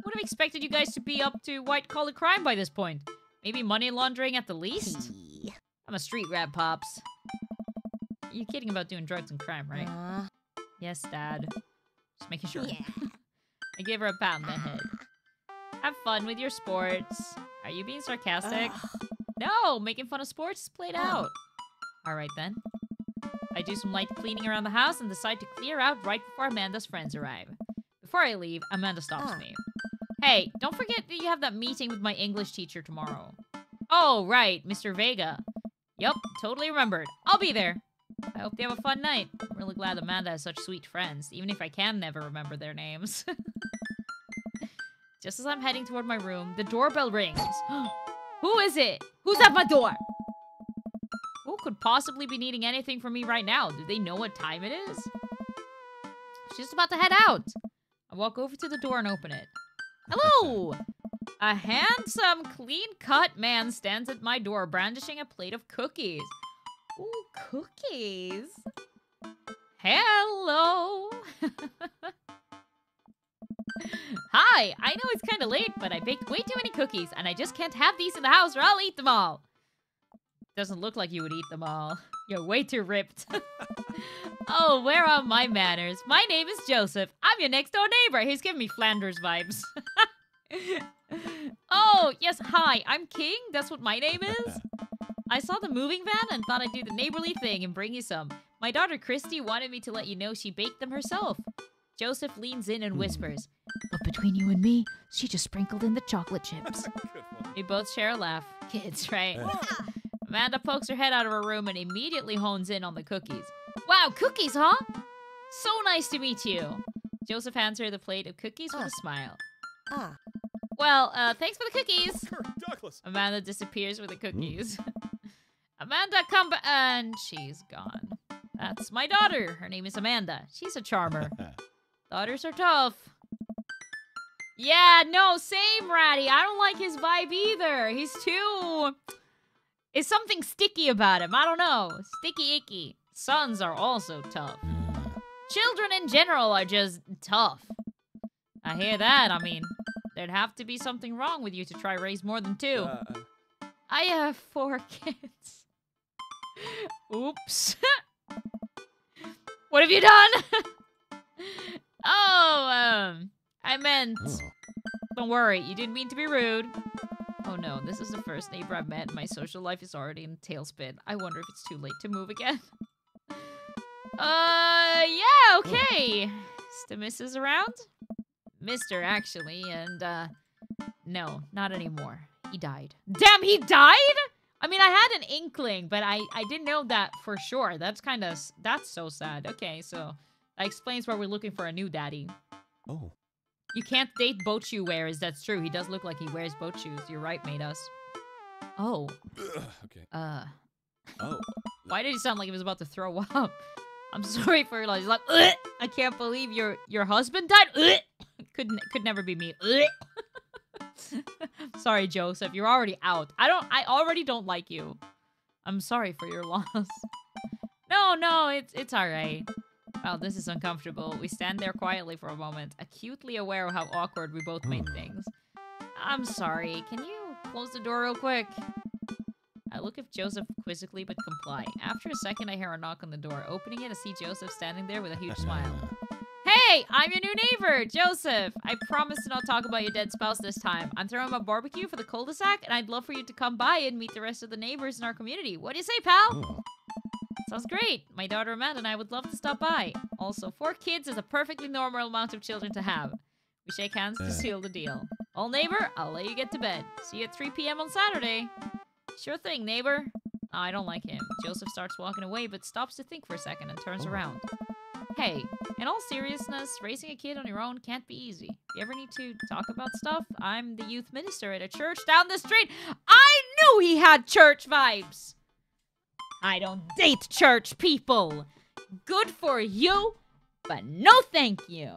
Would have expected you guys to be up to white-collar crime by this point. Maybe money laundering at the least? I'm a street rat, Pops. You're kidding about doing drugs and crime, right? Yes, Dad. Just making sure. Yeah. I give her a pat on the head. Have fun with your sports. Are you being sarcastic? No, making fun of sports is played out. Alright then. I do some light cleaning around the house and decide to clear out right before Amanda's friends arrive. Before I leave, Amanda stops me. Hey, don't forget that you have that meeting with my English teacher tomorrow. Oh, right, Mr. Vega. Yup, totally remembered. I'll be there. I hope they have a fun night. I'm really glad Amanda has such sweet friends, even if I can never remember their names. Just as I'm heading toward my room, the doorbell rings. Who is it? Who's at my door? Who could possibly be needing anything from me right now? Do they know what time it is? She's just about to head out. I walk over to the door and open it. Hello! A handsome, clean-cut man stands at my door, brandishing a plate of cookies. Ooh, cookies. Hello. Hi, I know it's kind of late, but I baked way too many cookies, and I just can't have these in the house or I'll eat them all. Doesn't look like you would eat them all. You're way too ripped. Oh, where are my manners? My name is Joseph. I'm your next door neighbor. He's giving me Flanders vibes. Oh, yes, hi, I'm King. That's what my name is. I saw the moving van and thought I'd do the neighborly thing and bring you some. My daughter Christy wanted me to let you know she baked them herself. Joseph leans in and whispers, but between you and me, she just sprinkled in the chocolate chips. We both share a laugh. kids, right? Amanda pokes her head out of her room and immediately hones in on the cookies. Wow, cookies, huh? So nice to meet you. Joseph hands her the plate of cookies with a smile. Well, thanks for the cookies. Douglas. Amanda disappears with the cookies. Amanda, come back. And she's gone. That's my daughter. Her name is Amanda. She's a charmer. Daughters are tough. Yeah, no, same, Ratty. I don't like his vibe either. He's too... Is something sticky about him. I don't know. Sticky icky. Sons are also tough. Children in general are just tough. I hear that. I mean, there'd have to be something wrong with you to try raise more than 2. I have 4 kids. Oops. What have you done? I meant... Don't worry, you didn't mean to be rude. Oh no, this is the first neighbor I've met and my social life is already in a tailspin. I wonder if it's too late to move again. Yeah, okay. Is the missus around? Mr. actually, and, no, not anymore. He died. Damn, he died?! I mean, I had an inkling, but I didn't know that for sure. That's so sad. Okay, so that explains why we're looking for a new daddy. Oh. You can't date boat shoe wearers, that's true. He does look like he wears boat shoes. You're right, Matus. Oh. Okay. Oh. Why did he sound like he was about to throw up? I'm sorry for he's like, ugh! I can't believe your husband died. Ugh! Could never be me. Ugh! Sorry, Joseph. You're already out. I already don't like you. I'm sorry for your loss. No, it's alright. Wow, this is uncomfortable. We stand there quietly for a moment, acutely aware of how awkward we both made things. I'm sorry. Can you close the door real quick? I look at Joseph quizzically but comply. After a second, I hear a knock on the door. Opening it, I see Joseph standing there with a huge smile. Hey, I'm your new neighbor, Joseph. I promise to not talk about your dead spouse this time. I'm throwing a barbecue for the cul-de-sac, and I'd love for you to come by and meet the rest of the neighbors in our community. What do you say, pal? Sounds great. My daughter Amanda and I would love to stop by. Also, 4 kids is a perfectly normal amount of children to have. We shake hands to seal the deal. Well, neighbor, I'll let you get to bed. See you at 3 p.m. on Saturday. Sure thing, neighbor. Oh, I don't like him. Joseph starts walking away, but stops to think for a second and turns around. Hey, in all seriousness, raising a kid on your own can't be easy. If you ever need to talk about stuff, I'm the youth minister at a church down the street. I knew he had church vibes! I don't date church people. Good for you, but no thank you.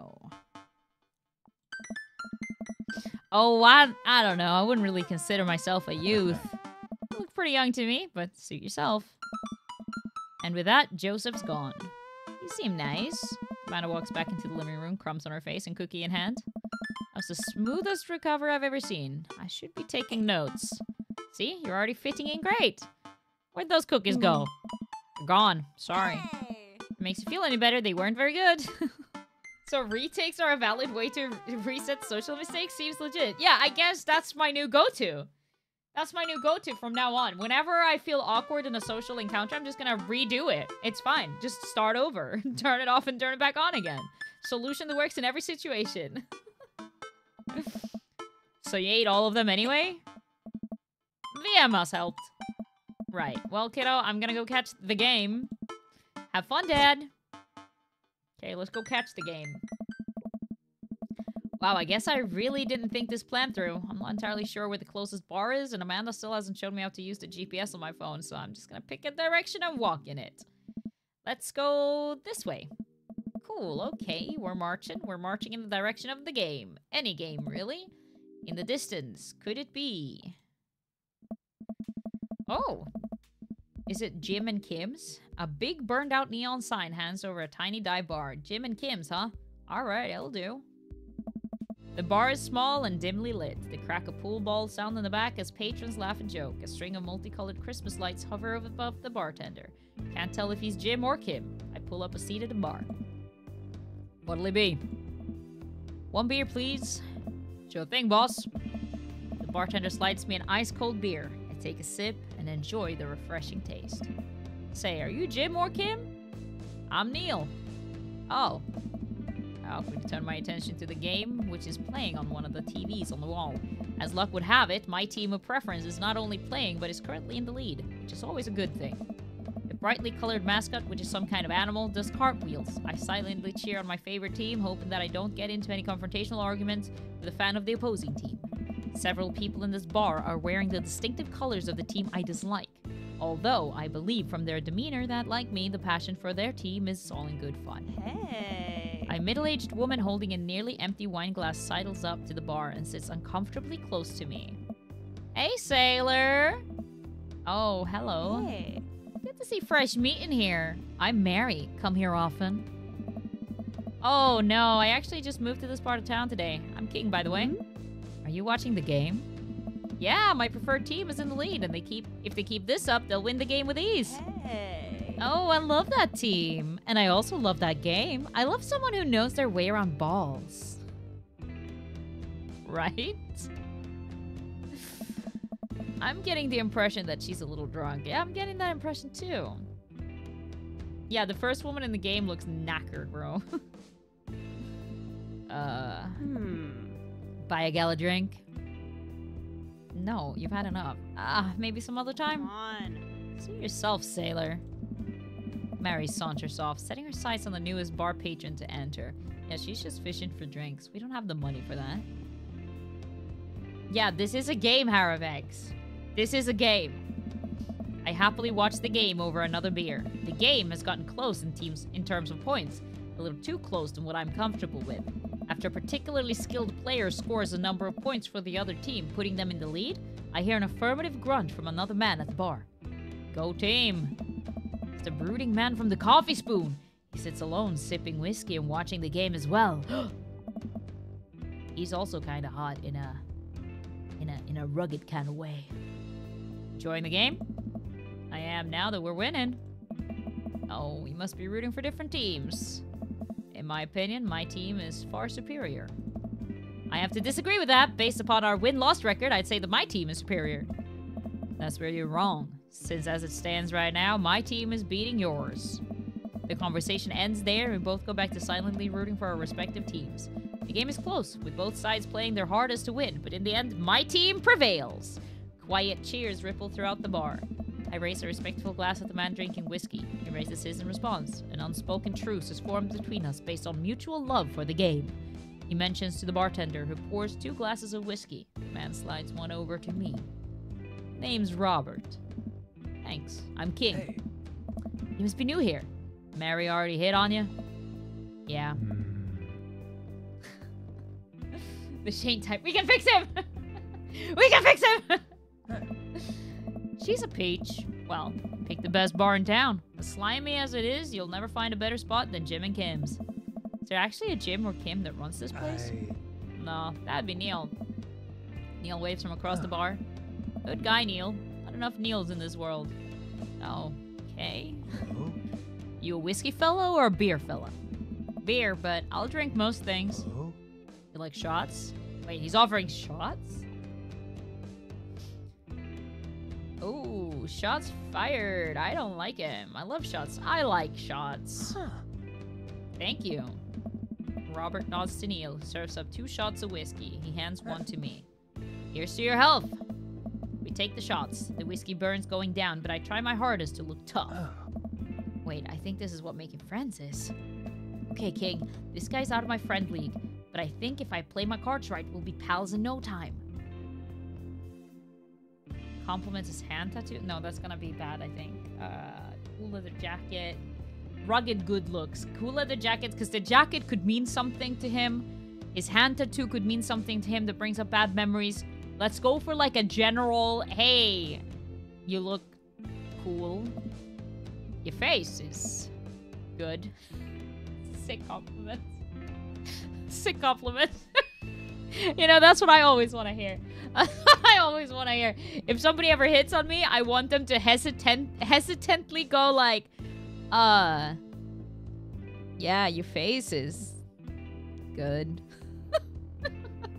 Oh, I don't know. I wouldn't really consider myself a youth. You look pretty young to me, but suit yourself. And with that, Joseph's gone. You seem nice. Amanda walks back into the living room, crumbs on her face and cookie in hand. That's the smoothest recovery I've ever seen. I should be taking notes. See, you're already fitting in great. Where'd those cookies go? They're gone. Sorry. Hey. If it makes you feel any better, they weren't very good. So retakes are a valid way to reset social mistakes? Seems legit. Yeah, I guess that's my new go-to. That's my new go-to from now on. Whenever I feel awkward in a social encounter, I'm just gonna redo it. It's fine. Just start over. Turn it off and turn it back on again. Solution that works in every situation. So you ate all of them anyway? VMS helped. Right. Well, kiddo, I'm gonna go catch the game. Have fun, Dad. Okay, let's go catch the game. Wow, I guess I really didn't think this plan through. I'm not entirely sure where the closest bar is, and Amanda still hasn't shown me how to use the GPS on my phone, so I'm just gonna pick a direction and walk in it. Let's go this way. Cool, okay, we're marching. We're marching in the direction of the game. Any game, really. In the distance, could it be? Oh. Is it Jim and Kim's? A big burned out neon sign hands over a tiny dive bar. Jim and Kim's, huh? Alright, it'll do. The bar is small and dimly lit. The crack of pool balls sound in the back as patrons laugh and joke. A string of multicolored Christmas lights hover above the bartender. Can't tell if he's Jim or Kim. I pull up a seat at the bar. What'll it be? 1 beer, please. Sure thing, boss. The bartender slides me an ice-cold beer. I take a sip and enjoy the refreshing taste. Say, are you Jim or Kim? I'm Neil. Oh. I awkwardly turn my attention to the game, which is playing on one of the TVs on the wall. As luck would have it, my team of preference is not only playing, but is currently in the lead, which is always a good thing. The brightly colored mascot, which is some kind of animal, does cartwheels. I silently cheer on my favorite team, hoping that I don't get into any confrontational arguments with a fan of the opposing team. Several people in this bar are wearing the distinctive colors of the team I dislike, although I believe from their demeanor that, like me, the passion for their team is all in good fun. Hey. A middle-aged woman holding a nearly empty wine glass sidles up to the bar and sits uncomfortably close to me. Hey, sailor! Oh, hello. Hey. Good to see fresh meat in here. I'm Mary. Come here often. Oh, no. I actually just moved to this part of town today. I'm King, by the way. Are you watching the game? Yeah, my preferred team is in the lead, and if they keep this up, they'll win the game with ease. Hey. Oh, I love that team. And I also love that game. I love someone who knows their way around balls. Right? I'm getting the impression that she's a little drunk. Yeah, I'm getting that impression too. Yeah, the first woman in the game looks knackered, bro. Buy a gal a drink? No, you've had enough. Maybe some other time? Come on. Suit yourself, sailor. Mary saunters off, setting her sights on the newest bar patron to enter. Yeah, she's just fishing for drinks. We don't have the money for that. Yeah, this is a game, Haravex. This is a game. I happily watch the game over another beer. The game has gotten close in terms of points. A little too close than what I'm comfortable with. After a particularly skilled player scores a number of points for the other team, putting them in the lead, I hear an affirmative grunt from another man at the bar. Go team! It's the brooding man from the coffee spoon. He sits alone, sipping whiskey and watching the game as well. He's also kind of hot in a rugged kind of way. Enjoying the game? I am now that we're winning. Oh, we must be rooting for different teams. In my opinion, my team is far superior. I have to disagree with that. Based upon our win-loss record, I'd say that my team is superior. That's where you're wrong, since as it stands right now, my team is beating yours. The conversation ends there, and we both go back to silently rooting for our respective teams. The game is close, with both sides playing their hardest to win, but in the end, my team prevails. Quiet cheers ripple throughout the bar. I raise a respectful glass at the man drinking whiskey. He raises his in response. An unspoken truce is formed between us based on mutual love for the game. He mentions to the bartender, who pours 2 glasses of whiskey. The man slides one over to me. Name's Robert. Thanks. I'm King. Hey. You must be new here. Mary already hit on you? Yeah. The Shane type. We can fix him! We can fix him! She's a peach. Well, pick the best bar in town. As slimy as it is, you'll never find a better spot than Jim and Kim's. Is there actually a Jim or Kim that runs this place? No, that'd be Neil. Neil waves from across the bar. Good guy, Neil. Not enough Neils in this world. Okay. Hello? You a whiskey fellow or a beer fella? Beer, but I'll drink most things. Hello? You like shots? Wait, he's offering shots? Ooh, shots fired. I don't like him. I love shots. I like shots. Huh. Thank you. Robert nods to Neil, who serves up 2 shots of whiskey. He hands one to me. Here's to your health. We take the shots. The whiskey burns going down, but I try my hardest to look tough. Wait, I think this is what making friends is. Okay, King, this guy's out of my friend league, but I think if I play my cards right, we'll be pals in no time. Compliments his hand tattoo? No, that's gonna be bad, I think. Cool leather jacket. Rugged good looks. Cool leather jacket, because the jacket could mean something to him. His hand tattoo could mean something to him that brings up bad memories. Let's go for like a general, hey, you look cool. Your face is good. Sick compliments. Sick compliments. You know, that's what I always want to hear. I always want to hear. If somebody ever hits on me, I want them to hesitantly go like, yeah, your face is good.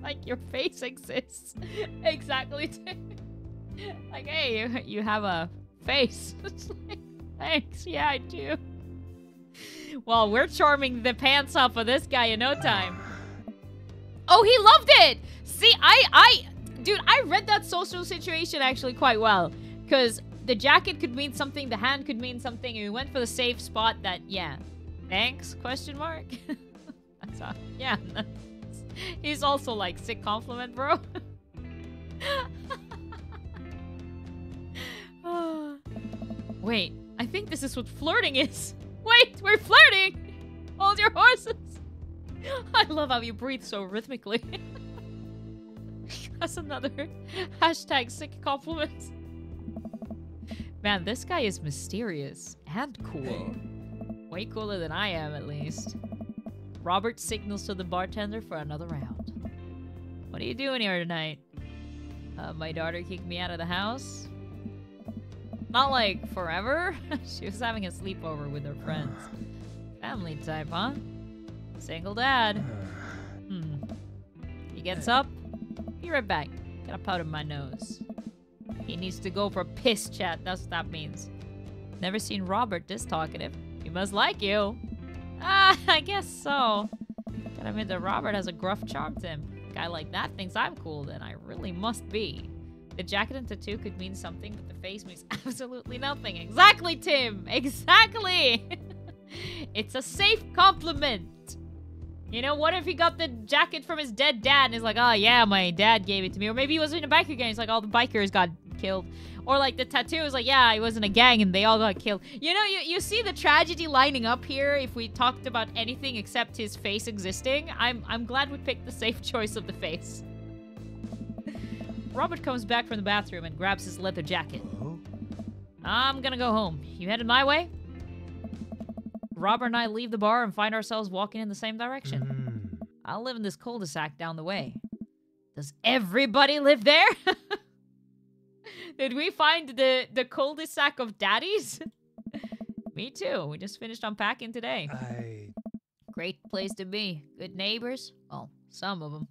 Like your face exists. Exactly. Like, hey, you have a face. It's like, thanks. Yeah, I do. Well, we're charming the pants off of this guy in no time. Oh, he loved it! See, Dude, I read that social situation actually quite well. Because the jacket could mean something, the hand could mean something, and we went for the safe spot that, yeah. Thanks, question mark? That's all. Yeah. He's also like, sick compliment, bro. Wait, I think this is what flirting is. Wait, we're flirting! Hold your horses. I love how you breathe so rhythmically. That's another hashtag sick compliment. Man, this guy is mysterious and cool. Way cooler than I am, at least. Robert signals to the bartender for another round. What are you doing here tonight? My daughter kicked me out of the house. Not like forever. She was having a sleepover with her friends. Family type, huh? Single dad. He gets up. Be right back. Got a powder in my nose. He needs to go for a piss, chat. That's what that means. Never seen Robert this talkative. He must like you. Ah, I guess so. Gotta admit that Robert has a gruff charm to him. A guy like that thinks I'm cool, then I really must be. The jacket and tattoo could mean something, but the face means absolutely nothing. Exactly, Tim! Exactly! It's a safe compliment. You know, what if he got the jacket from his dead dad and is like, oh yeah, my dad gave it to me. Or maybe he was in a biker gang. It's like all the bikers got killed. Or like the tattoo is like, yeah, he was in a gang and they all got killed. You know, you see the tragedy lining up here if we talked about anything except his face existing. I'm glad we picked the safe choice of the face. Robert comes back from the bathroom and grabs his leather jacket. I'm gonna go home. You headed my way? Robert and I leave the bar and find ourselves walking in the same direction. I live in this cul-de-sac down the way. Does everybody live there? Did we find the cul-de-sac of daddies? Me too. We just finished unpacking today. Great place to be. Good neighbors. Well, some of them.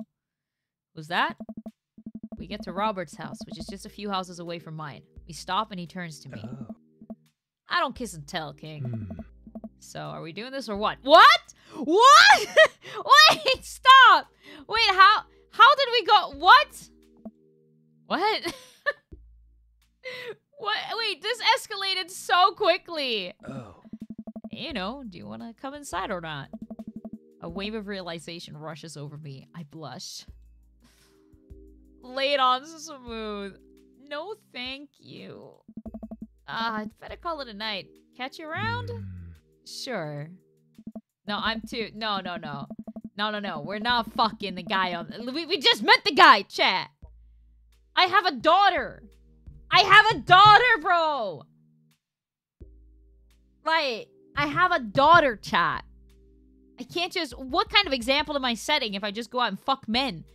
Was that? We get to Robert's house, which is just a few houses away from mine. We stop and he turns to me. I don't kiss and tell, King. So, are we doing this or what? What? What? Wait, stop! Wait, how did we go? What? What? What? Wait, this escalated so quickly. You know, do you want to come inside or not? A wave of realization rushes over me. I blush. Lay it on smooth. No, thank you. I'd better call it a night. Catch you around? Sure. No, I'm too... No. We're not fucking the guy on... We just met the guy, chat. I have a daughter. I have a daughter, bro. Like, I have a daughter, chat. I can't just... What kind of example am I setting if I just go out and fuck men?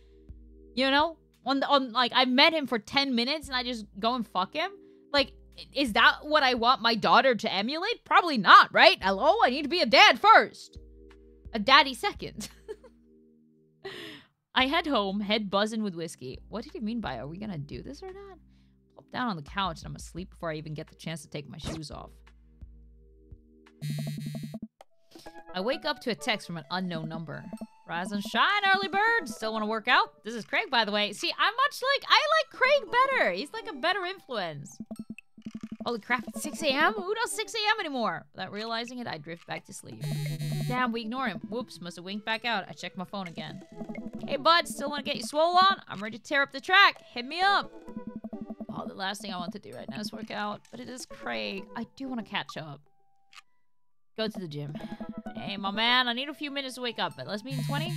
You know? Like, I met him for 10 minutes and I just go and fuck him? Like... Is that what I want my daughter to emulate? Probably not, right? Hello? I need to be a dad first. A daddy second. I head home, head buzzing with whiskey. What did he mean by, are we gonna do this or not? Plop down on the couch and I'm asleep before I even get the chance to take my shoes off. I wake up to a text from an unknown number. Rise and shine, early bird. Still want to work out? This is Craig, by the way. See, I like Craig better. He's like a better influence. Holy crap, it's 6 a.m.? Who does 6 a.m. anymore? Without realizing it, I drift back to sleep. Damn, we ignore him. Whoops, must have winked back out. I check my phone again. Hey, bud, still want to get you swole on? I'm ready to tear up the track. Hit me up. Oh, the last thing I want to do right now is work out. But it is Craig. I do want to catch up. Go to the gym. Hey, my man, I need a few minutes to wake up, but let's meet in 20.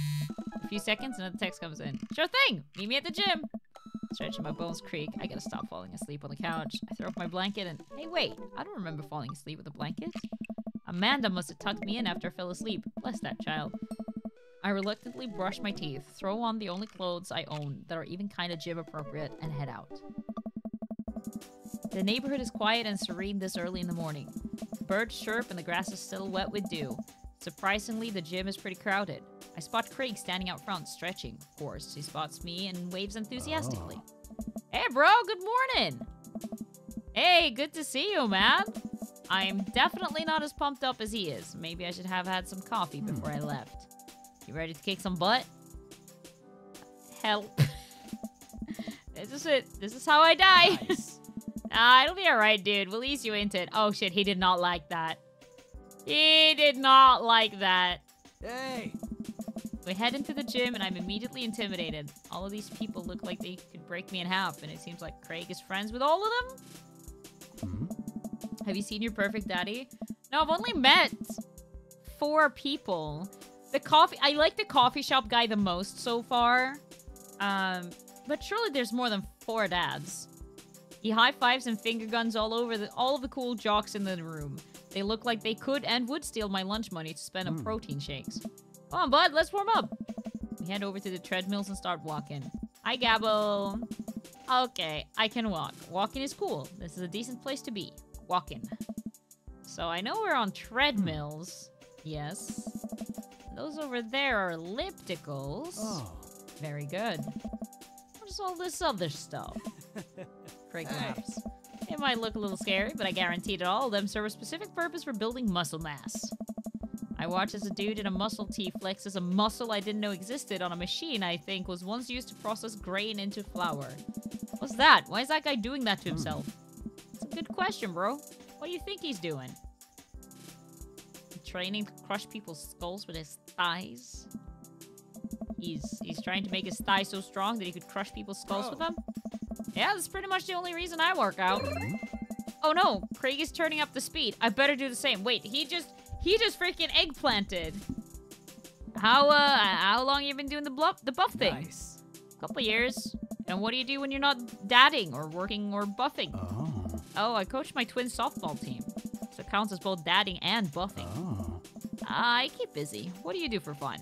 A few seconds, and then the text comes in. Sure thing. Meet me at the gym. Stretching my bones creak. I gotta stop falling asleep on the couch. I throw up my blanket and... Hey, wait. I don't remember falling asleep with a blanket. Amanda must have tucked me in after I fell asleep. Bless that child. I reluctantly brush my teeth, throw on the only clothes I own that are even kind of gym appropriate, and head out. The neighborhood is quiet and serene this early in the morning. Birds chirp and the grass is still wet with dew. Surprisingly, the gym is pretty crowded. I spot Craig standing out front, stretching. Of course, he spots me and waves enthusiastically. Hey, bro, good morning! Hey, good to see you, man! I'm definitely not as pumped up as he is. Maybe I should have had some coffee before I left. You ready to kick some butt? Help. This is it. This is how I die. Nice. It'll be alright, dude. We'll ease you into it. Oh, shit. He did not like that. He did not like that. Hey. We head into the gym, and I'm immediately intimidated. All of these people look like they could break me in half, and it seems like Craig is friends with all of them. Have you seen your perfect daddy? No, I've only met 4 people. I like the coffee shop guy the most so far. But surely there's more than 4 dads. He high-fives and finger guns all over all of the cool jocks in the room. They look like they could and would steal my lunch money to spend on protein shakes. Come on, bud, let's warm up. We head over to the treadmills and start walking. Hi, Gabbo. Okay, I can walk. Walking is cool. This is a decent place to be. Walking. So I know we're on treadmills. Yes. Those over there are ellipticals. Oh. Very good. What's all this other stuff? Craig laughs. It might look a little scary, but I guarantee that all of them serve a specific purpose for building muscle mass. I watch as a dude in a muscle tee flexes a muscle I didn't know existed on a machine I think was once used to process grain into flour. What's that? Why is that guy doing that to himself? It's a good question, bro. What do you think he's doing? Training to crush people's skulls with his thighs? He's trying to make his thighs so strong that he could crush people's skulls with them? Yeah, that's pretty much the only reason I work out. Oh no, Craig is turning up the speed. I better do the same. Wait, he just freaking eggplanted. How long you been doing the buff thing? Nice. Couple years. And what do you do when you're not dadding or working or buffing? Oh, I coach my twin softball team. So it counts as both dadding and buffing. I keep busy. What do you do for fun?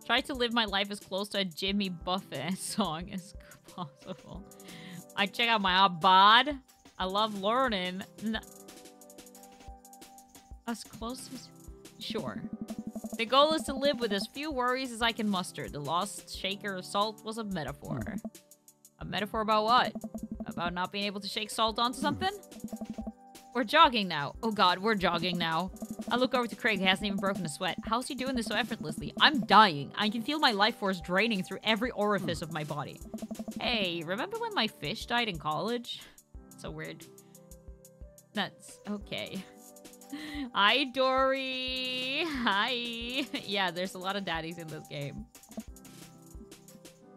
Try to live my life as close to a Jimmy Buffett song as possible. I check out my bod. I love learning. As close as... Sure. The goal is to live with as few worries as I can muster. The lost shaker of salt was a metaphor. A metaphor about what? About not being able to shake salt onto something? We're jogging now. Oh god, we're jogging now. I look over to Craig, he hasn't even broken a sweat. How's he doing this so effortlessly? I'm dying. I can feel my life force draining through every orifice of my body. Hey, remember when my fish died in college? So weird. That's okay. Hi, Dory. Hi. Yeah, there's a lot of daddies in this game.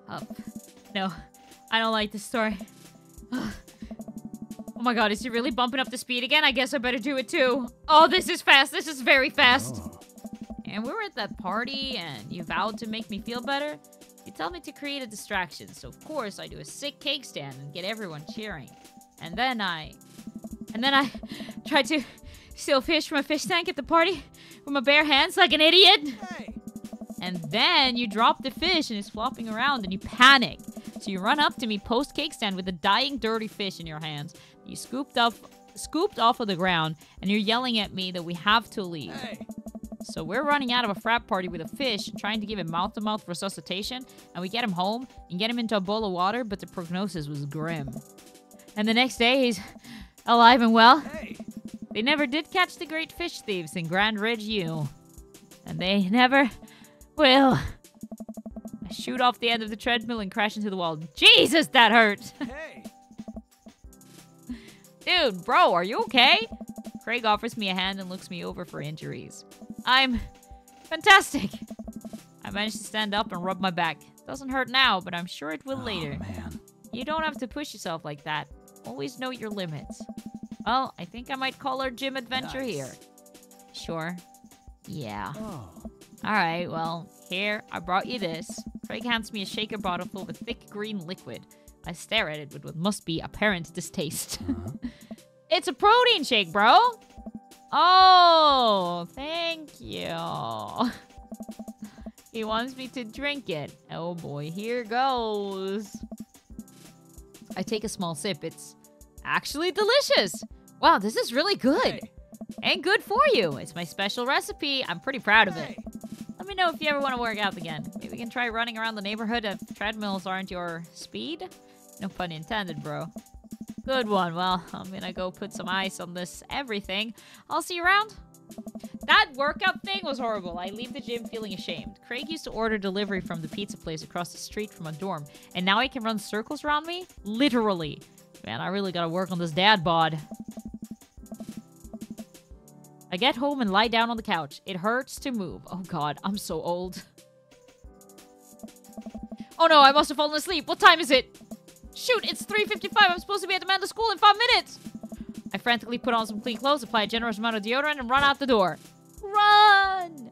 Up. No, I don't like this story. Oh my god, is he really bumping up the speed again? I guess I better do it too. Oh, this is fast. This is very fast. And we were at that party, and you vowed to make me feel better. You told me to create a distraction, so of course I do a sick cake stand and get everyone cheering. And then I tried to steal fish from a fish tank at the party with my bare hands like an idiot. Hey. And then you drop the fish and it's flopping around and you panic. So you run up to me post-cake stand with a dying dirty fish in your hands. You scooped off of the ground and you're yelling at me that we have to leave. Hey. So we're running out of a frat party with a fish, trying to give him mouth-to-mouth resuscitation, and we get him home and get him into a bowl of water, but the prognosis was grim. And the next day, he's alive and well. Hey. They never did catch the great fish thieves in Grand Ridge U. And they never will. I shoot off the end of the treadmill and crash into the wall. Jesus, that hurt! Hey. Dude, bro, are you okay? Craig offers me a hand and looks me over for injuries. I'm fantastic. I managed to stand up and rub my back. Doesn't hurt now, but I'm sure it will later. Man. You don't have to push yourself like that. Always know your limits. Well, I think I might call our gym adventure Nice. here. Sure. Yeah. Oh. Alright, well, here, I brought you this. Craig hands me a shaker bottle full of thick green liquid. I stare at it with what must be apparent distaste. It's a protein shake, bro! Oh, thank you. He wants me to drink it. Oh boy, here goes. I take a small sip. It's actually delicious. Wow, this is really good. Hey. And good for you. It's my special recipe. I'm pretty proud of it. Let me know if you ever want to work out again. Maybe we can try running around the neighborhood if treadmills aren't your speed. No pun intended, bro. Good one. Well, I'm gonna go put some ice on this everything. I'll see you around. That workout thing was horrible. I leave the gym feeling ashamed. Craig used to order delivery from the pizza place across the street from a dorm, and now he can run circles around me? Literally. Man, I really gotta work on this dad bod. I get home and lie down on the couch. It hurts to move. Oh god, I'm so old. Oh no, I must have fallen asleep. What time is it? Shoot, it's 3:55. I'm supposed to be at Amanda's school in 5 minutes. I frantically put on some clean clothes, apply a generous amount of deodorant, and run out the door. Run!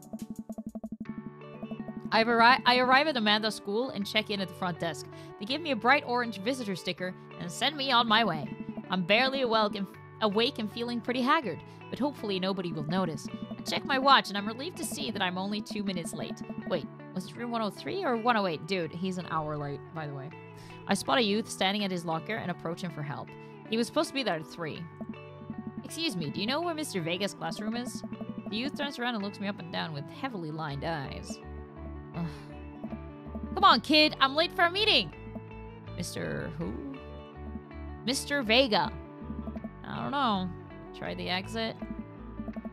I arrive at Amanda's school and check in at the front desk. They give me a bright orange visitor sticker and send me on my way. I'm barely awake and feeling pretty haggard, but hopefully nobody will notice. I check my watch and I'm relieved to see that I'm only 2 minutes late. Wait, was it room 103 or 108? Dude, he's an hour late, by the way. I spot a youth standing at his locker and approach him for help. He was supposed to be there at 3. Excuse me, do you know where Mr. Vega's classroom is? The youth turns around and looks me up and down with heavily lined eyes. Ugh. Come on, kid, I'm late for a meeting. Mr. who? Mr. Vega. I don't know. Try the exit.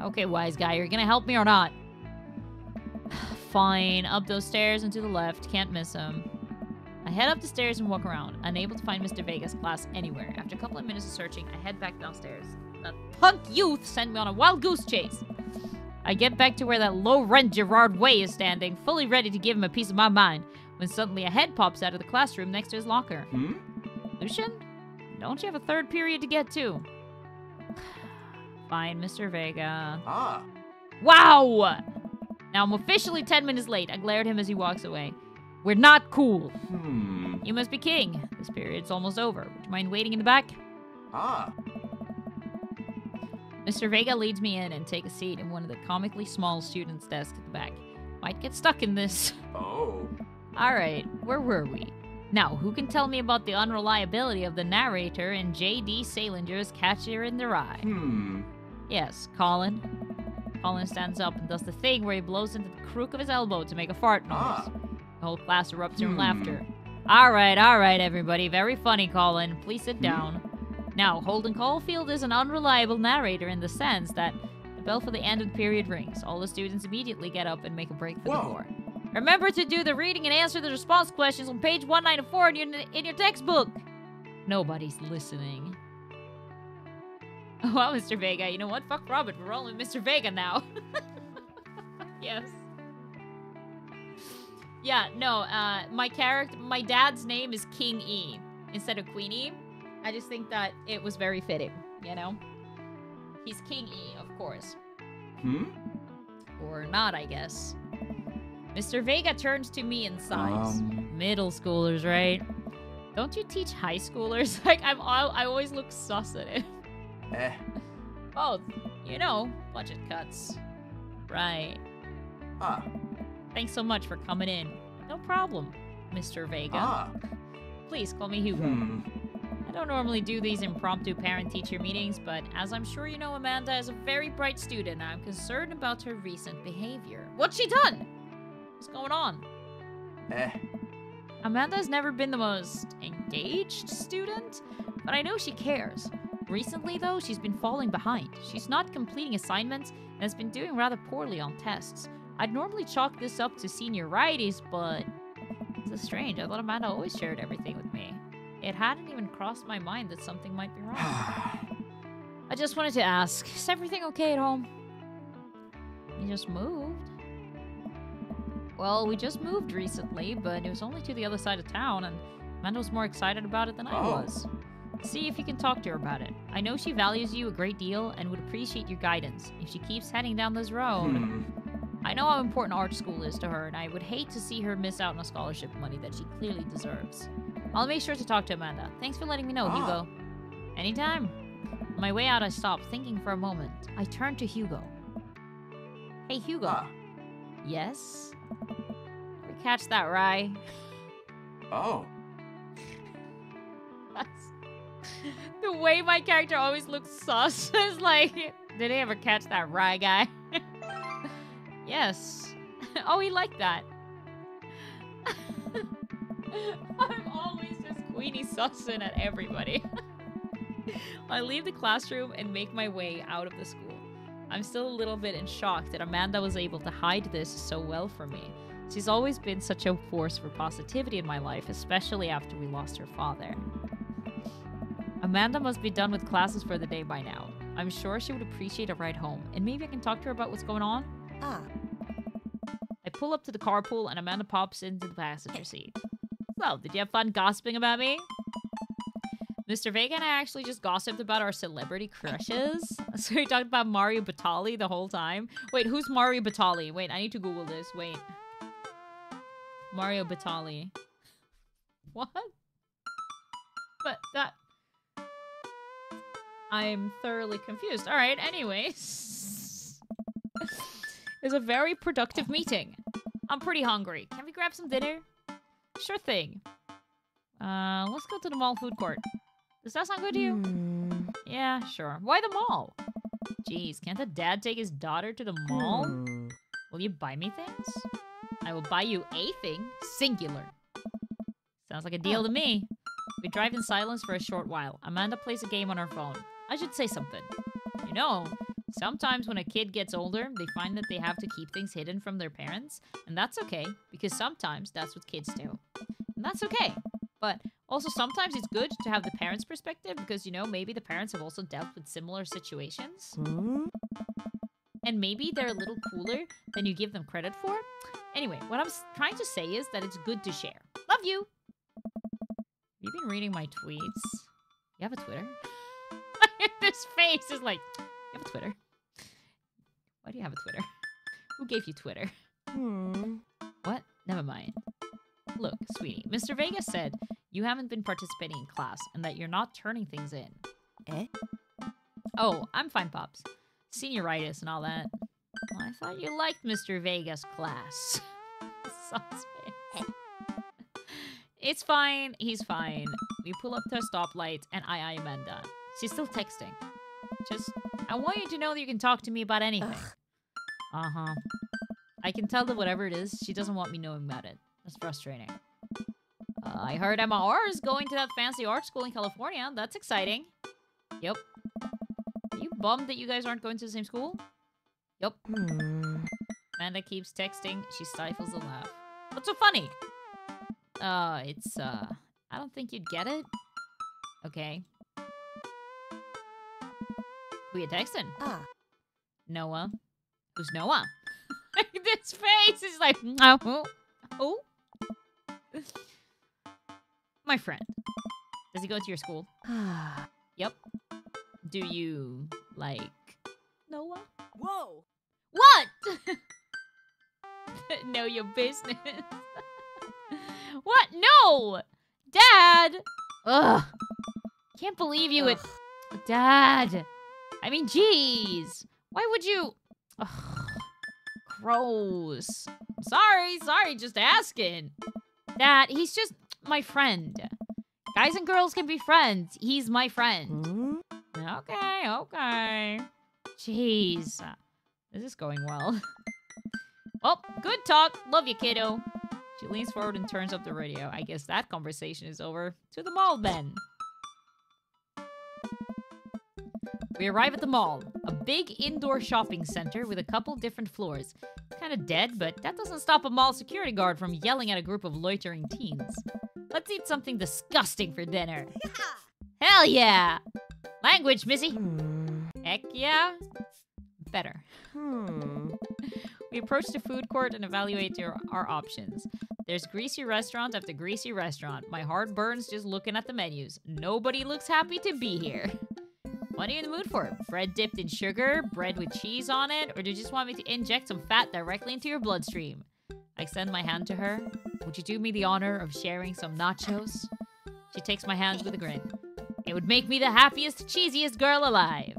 Okay, wise guy, you're gonna help me or not? Fine, up those stairs and to the left, can't miss him. I head up the stairs and walk around, unable to find Mr. Vega's class anywhere. After a couple of minutes of searching, I head back downstairs. That punk youth sent me on a wild goose chase. I get back to where that low-rent Gerard Way is standing, fully ready to give him a piece of my mind, when suddenly a head pops out of the classroom next to his locker. Lucian? Don't you have a third period to get to? Fine, Mr. Vega. Wow! Now I'm officially 10 minutes late. I glare at him as he walks away. We're not cool. You must be king. This period's almost over. Would you mind waiting in the back? Mr. Vega leads me in and take a seat in one of the comically small students' desks at the back. Might get stuck in this. Alright, where were we? Now, who can tell me about the unreliability of the narrator in J.D. Salinger's Catcher in the Rye? Yes, Colin. Colin stands up and does the thing where he blows into the crook of his elbow to make a fart noise. The whole class erupts in laughter. Alright, everybody. Very funny, Colin. Please sit down. Now, Holden Caulfield is an unreliable narrator in the sense that the bell for the end of the period rings. All the students immediately get up and make a break for the door. Remember to do the reading and answer the response questions on page 194 in your textbook. Nobody's listening. Well, Mr. Vega, you know what? Fuck Robert. We're rolling with Mr. Vega now. Yes. Yeah, no, my dad's name is King E instead of QueenE. I just think that it was very fitting, you know? He's King E, of course. Or not, I guess. Mr. Vega turns to me and sighs. Middle schoolers, right? Don't you teach high schoolers? Like, I always look sus at it. Both. You know, budget cuts. Right. Thanks so much for coming in. No problem, Mr. Vega. Please call me Hugo. I don't normally do these impromptu parent-teacher meetings, but as I'm sure you know, Amanda is a very bright student, and I'm concerned about her recent behavior. What's she done? What's going on? Amanda has never been the most engaged student, but I know she cares. Recently, though, she's been falling behind. She's not completing assignments and has been doing rather poorly on tests. I'd normally chalk this up to senioritis, but this is strange. I thought Amanda always shared everything with me. It hadn't even crossed my mind that something might be wrong. I just wanted to ask, is everything okay at home? You just moved? Well, we just moved recently, but it was only to the other side of town, and Amanda was more excited about it than I was. See if you can talk to her about it. I know she values you a great deal and would appreciate your guidance. If she keeps heading down this road... I know how important art school is to her, and I would hate to see her miss out on scholarship money that she clearly deserves. I'll make sure to talk to Amanda. Thanks for letting me know, Hugo. Anytime. On my way out, I stopped, thinking for a moment. I turned to Hugo. Hey, Hugo. Yes? Ever catch that rye? The way my character always looks sus is like, did he ever catch that rye guy? Yes. Oh, he liked that. I'm always just QueenE sussing at everybody. I leave the classroom and make my way out of the school. I'm still a little bit in shock that Amanda was able to hide this so well from me. She's always been such a force for positivity in my life, especially after we lost her father. Amanda must be done with classes for the day by now. I'm sure she would appreciate a ride home, and maybe I can talk to her about what's going on. I pull up to the carpool, and Amanda pops into the passenger seat. So, did you have fun gossiping about me? Mr. Vega and I actually just gossiped about our celebrity crushes. So we talked about Mario Batali the whole time. Wait, who's Mario Batali? Wait, I need to Google this. Wait. Mario Batali. What? But that... I'm thoroughly confused. Alright, anyways. It was a very productive meeting. I'm pretty hungry. Can we grab some dinner? Sure thing. Let's go to the mall food court. Does that sound good to you? Yeah, sure. Why the mall? Jeez, can't a dad take his daughter to the mall? Will you buy me things? I will buy you a thing, singular. Sounds like a deal to me. We drive in silence for a short while. Amanda plays a game on her phone. I should say something. You know, sometimes when a kid gets older, they find that they have to keep things hidden from their parents. And that's okay, because sometimes that's what kids do. And that's okay. But also sometimes it's good to have the parents' perspective because, you know, maybe the parents have also dealt with similar situations. And maybe they're a little cooler than you give them credit for. Anyway, what I'm trying to say is that it's good to share. Love you! You've been reading my tweets. You have a Twitter? This face is like, you have a Twitter? Why do you have a Twitter? Who gave you Twitter? What? Never mind. Look, sweetie, Mr. Vega said you haven't been participating in class and that you're not turning things in. Oh, I'm fine, Pops. Senioritis and all that. Well, I thought you liked Mr. Vega's class. It's fine. He's fine. We pull up to a stoplight and I eye Amanda. She's still texting. Just, I want you to know that you can talk to me about anything. Uh-huh. I can tell that whatever it is, she doesn't want me knowing about it. That's frustrating. I heard Emma R is going to that fancy art school in California. That's exciting. Yep. Are you bummed that you guys aren't going to the same school? Yep. Amanda keeps texting. She stifles a laugh. What's so funny? I don't think you'd get it. Okay. Who you texting? Noah. Who's Noah? This face is like, oh. My friend. Does he go to your school? Yep. Do you, like, Noah? Whoa! What? Know your business. What? No! Dad! Ugh. Can't believe you would... Dad! I mean, jeez. Why would you... Ugh. Gross. Sorry, just asking. Dad, he's just my friend. Guys and girls can be friends. He's my friend. Okay. Jeez. This is going well. Well, good talk. Love you, kiddo. She leans forward and turns up the radio. I guess that conversation is over. To the mall, then. We arrive at the mall. A big indoor shopping center with a couple different floors. Kind of dead, but that doesn't stop a mall security guard from yelling at a group of loitering teens. Let's eat something disgusting for dinner. Hell yeah! Language, missy. Heck yeah. Better. We approach the food court and evaluate our options. There's greasy restaurant after greasy restaurant. My heart burns just looking at the menus. Nobody looks happy to be here. What are you in the mood for? Bread dipped in sugar? Bread with cheese on it? Or do you just want me to inject some fat directly into your bloodstream? I extend my hand to her. Would you do me the honor of sharing some nachos? She takes my hands with a grin. It would make me the happiest, cheesiest girl alive.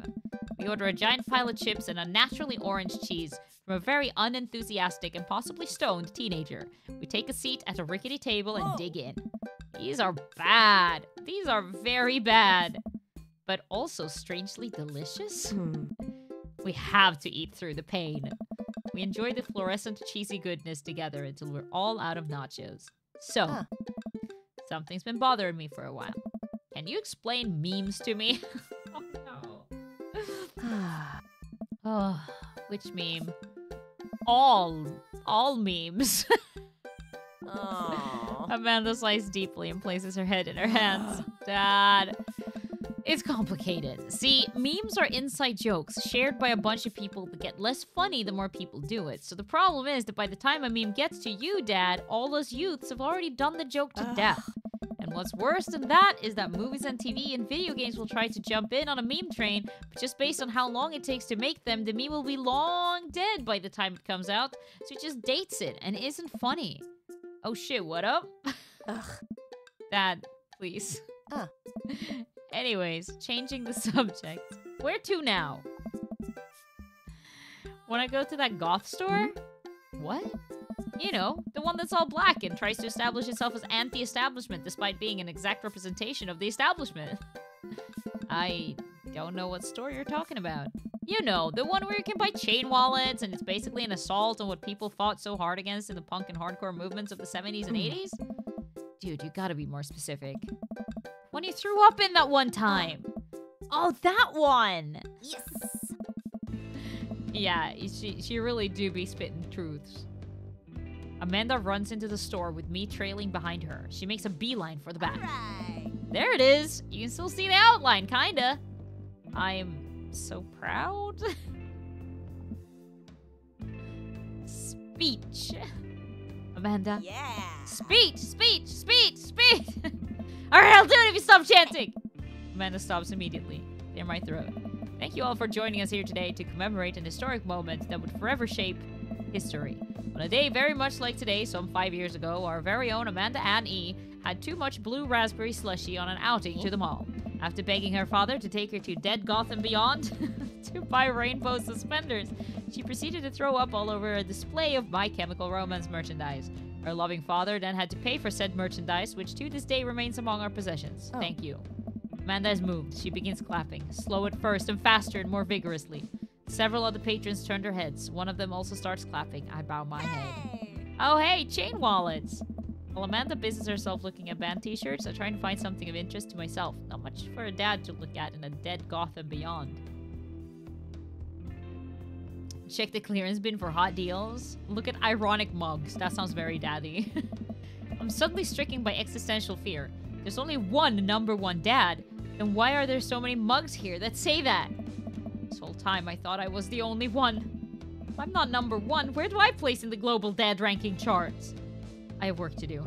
We order a giant pile of chips and a naturally orange cheese from a very unenthusiastic and possibly stoned teenager. We take a seat at a rickety table and dig in. These are bad. These are very bad. But also strangely delicious. We have to eat through the pain. We enjoy the fluorescent cheesy goodness together until we're all out of nachos. So, something's been bothering me for a while. Can you explain memes to me? Oh no. Oh. Which meme? All memes. Oh. Amanda sighs deeply and places her head in her hands. Dad. It's complicated. See, memes are inside jokes shared by a bunch of people that get less funny the more people do it. So the problem is that by the time a meme gets to you, Dad, all us youths have already done the joke to death. And what's worse than that is that movies and TV and video games will try to jump in on a meme train, but just based on how long it takes to make them, the meme will be long dead by the time it comes out, so it just dates it and isn't funny. Oh shit, what up? Ugh. Dad, please. Ah. Anyways, changing the subject. Where to now? Wanna go to that goth store? What? You know, the one that's all black and tries to establish itself as anti-establishment despite being an exact representation of the establishment. I don't know what store you're talking about. You know, the one where you can buy chain wallets and it's basically an assault on what people fought so hard against in the punk and hardcore movements of the 70s and 80s? Dude, you gotta be more specific. When you threw up in that one time. Oh, that one! Yes! Yeah, she really do be spitting truths. Amanda runs into the store with me trailing behind her. She makes a beeline for the back. Right. There it is! You can still see the outline, kinda. I'm so proud. Speech. Amanda. Yeah. Speech! Alright, I'll do it if you stop chanting! Amanda stops immediately. Clear my throat. Thank you all for joining us here today to commemorate an historic moment that would forever shape history. On a day very much like today, some 5 years ago, our very own Amanda Ann E. had too much blue raspberry slushy on an outing to the mall. After begging her father to take her to Dead Goth and Beyond to buy rainbow suspenders, she proceeded to throw up all over a display of My Chemical Romance merchandise. Her loving father then had to pay for said merchandise, which to this day remains among our possessions. Oh. Thank you. Amanda is moved. She begins clapping, slow at first and faster and more vigorously. Several other patrons turned their heads. One of them also starts clapping. I bow my head. Hey. Oh, hey, chain wallets! While Amanda busies herself looking at band t-shirts, I try and find something of interest to myself. Not much for a dad to look at in a Dead Goth and Beyond. Check the clearance bin for hot deals. Look at ironic mugs. That sounds very daddy. I'm suddenly stricken by existential fear. There's only one number one dad. Then why are there so many mugs here that say that? This whole time I thought I was the only one. If I'm not number one, where do I place in the global dad ranking charts? I have work to do.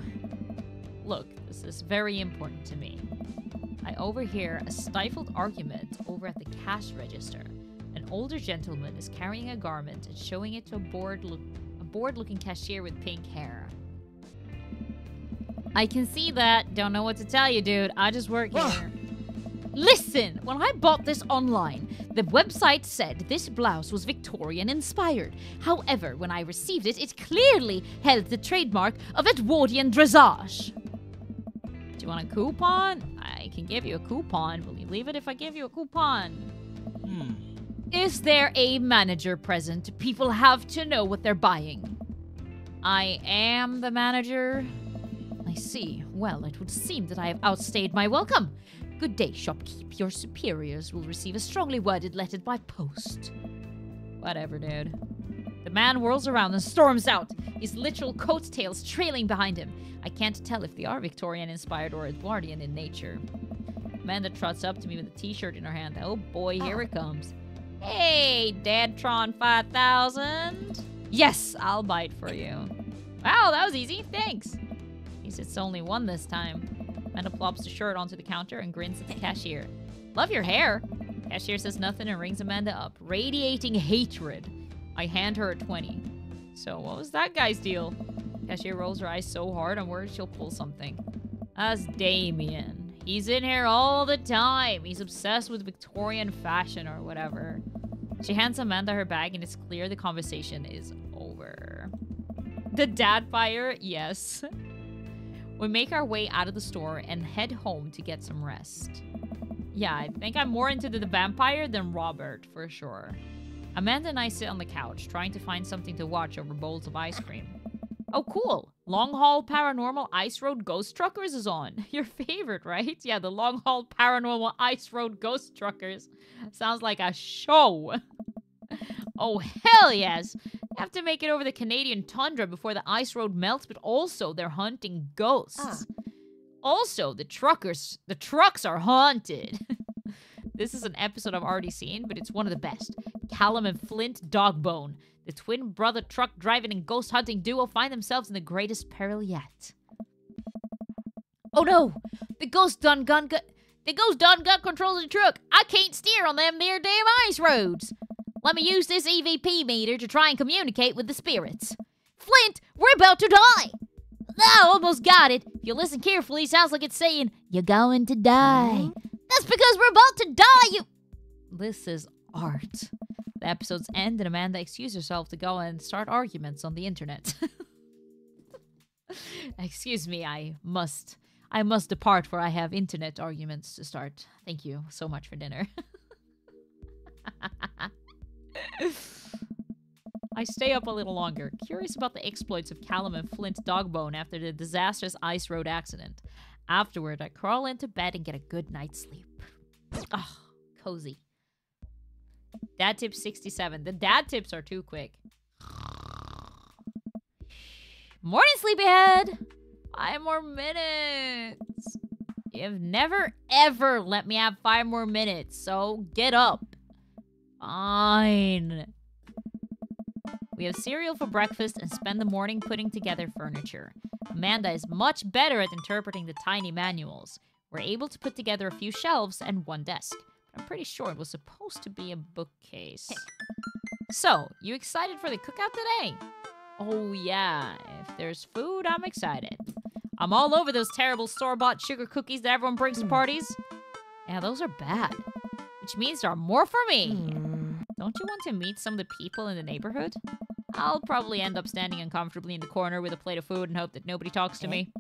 Look, this is very important to me. I overhear a stifled argument over at the cash register. An older gentleman is carrying a garment and showing it to a bored-looking cashier with pink hair. I can see that. Don't know what to tell you, dude. I just work here. Listen! When I bought this online, the website said this blouse was Victorian-inspired. However, when I received it, it clearly held the trademark of Edwardian dressage. Do you want a coupon? I can give you a coupon. Will you leave it if I give you a coupon? Is there a manager present? People have to know what they're buying. I am the manager. I see. Well, it would seem that I have outstayed my welcome. Good day, shopkeep. Your superiors will receive a strongly worded letter by post. Whatever, dude. The man whirls around and storms out, his literal coattails trailing behind him. I can't tell if they are Victorian-inspired or Edwardian in nature. Amanda trots up to me with a t-shirt in her hand. Oh boy, here it comes. Hey, Dadtron 5000. Yes, I'll buy it for you. Wow, that was easy. Thanks. At least it's only one this time. Amanda plops the shirt onto the counter and grins at the cashier. Love your hair. Cashier says nothing and rings Amanda up, radiating hatred. I hand her a 20. So what was that guy's deal? Cashier rolls her eyes so hard I'm worried she'll pull something. That's Damien. He's in here all the time. He's obsessed with Victorian fashion or whatever. She hands Amanda her bag and it's clear the conversation is over. The dad fire? Yes. We make our way out of the store and head home to get some rest. Yeah, I think I'm more into the vampire than Robert, for sure. Amanda and I sit on the couch, trying to find something to watch over bowls of ice cream. Oh, cool. Long Haul Paranormal Ice Road Ghost Truckers is on. Your favorite, right? Yeah, the Long Haul Paranormal Ice Road Ghost Truckers. Sounds like a show. Oh, hell yes! You have to make it over the Canadian tundra before the ice road melts, but also they're hunting ghosts. Also, the trucks are haunted. This is an episode I've already seen, but it's one of the best. Callum and Flint Dogbone, the twin brother truck driving and ghost hunting duo, find themselves in the greatest peril yet. Oh no! The ghost done got control of the truck. I can't steer on them there damn ice roads. Let me use this EVP meter to try and communicate with the spirits. Flint, we're about to die! Oh, almost got it. If you listen carefully, it sounds like it's saying, you're going to die. That's because we're about to die, you... This is art. The episodes end and Amanda excuses herself to go and start arguments on the internet. Excuse me, I must depart for I have internet arguments to start. Thank you so much for dinner. I stay up a little longer, curious about the exploits of Callum and Flint Dogbone after the disastrous ice road accident. Afterward, I crawl into bed and get a good night's sleep. Oh, cozy. Dad tip 67. The dad tips are too quick. Morning, sleepyhead! 5 more minutes. You've never, ever let me have 5 more minutes, so get up. Fine. We have cereal for breakfast and spend the morning putting together furniture. Amanda is much better at interpreting the tiny manuals. We're able to put together a few shelves and 1 desk. I'm pretty sure it was supposed to be a bookcase. So, you excited for the cookout today? Oh yeah, if there's food, I'm excited. I'm all over those terrible store-bought sugar cookies that everyone brings to parties. Yeah, those are bad. Which means there are more for me. Don't you want to meet some of the people in the neighborhood? I'll probably end up standing uncomfortably in the corner with a plate of food and hope that nobody talks to me.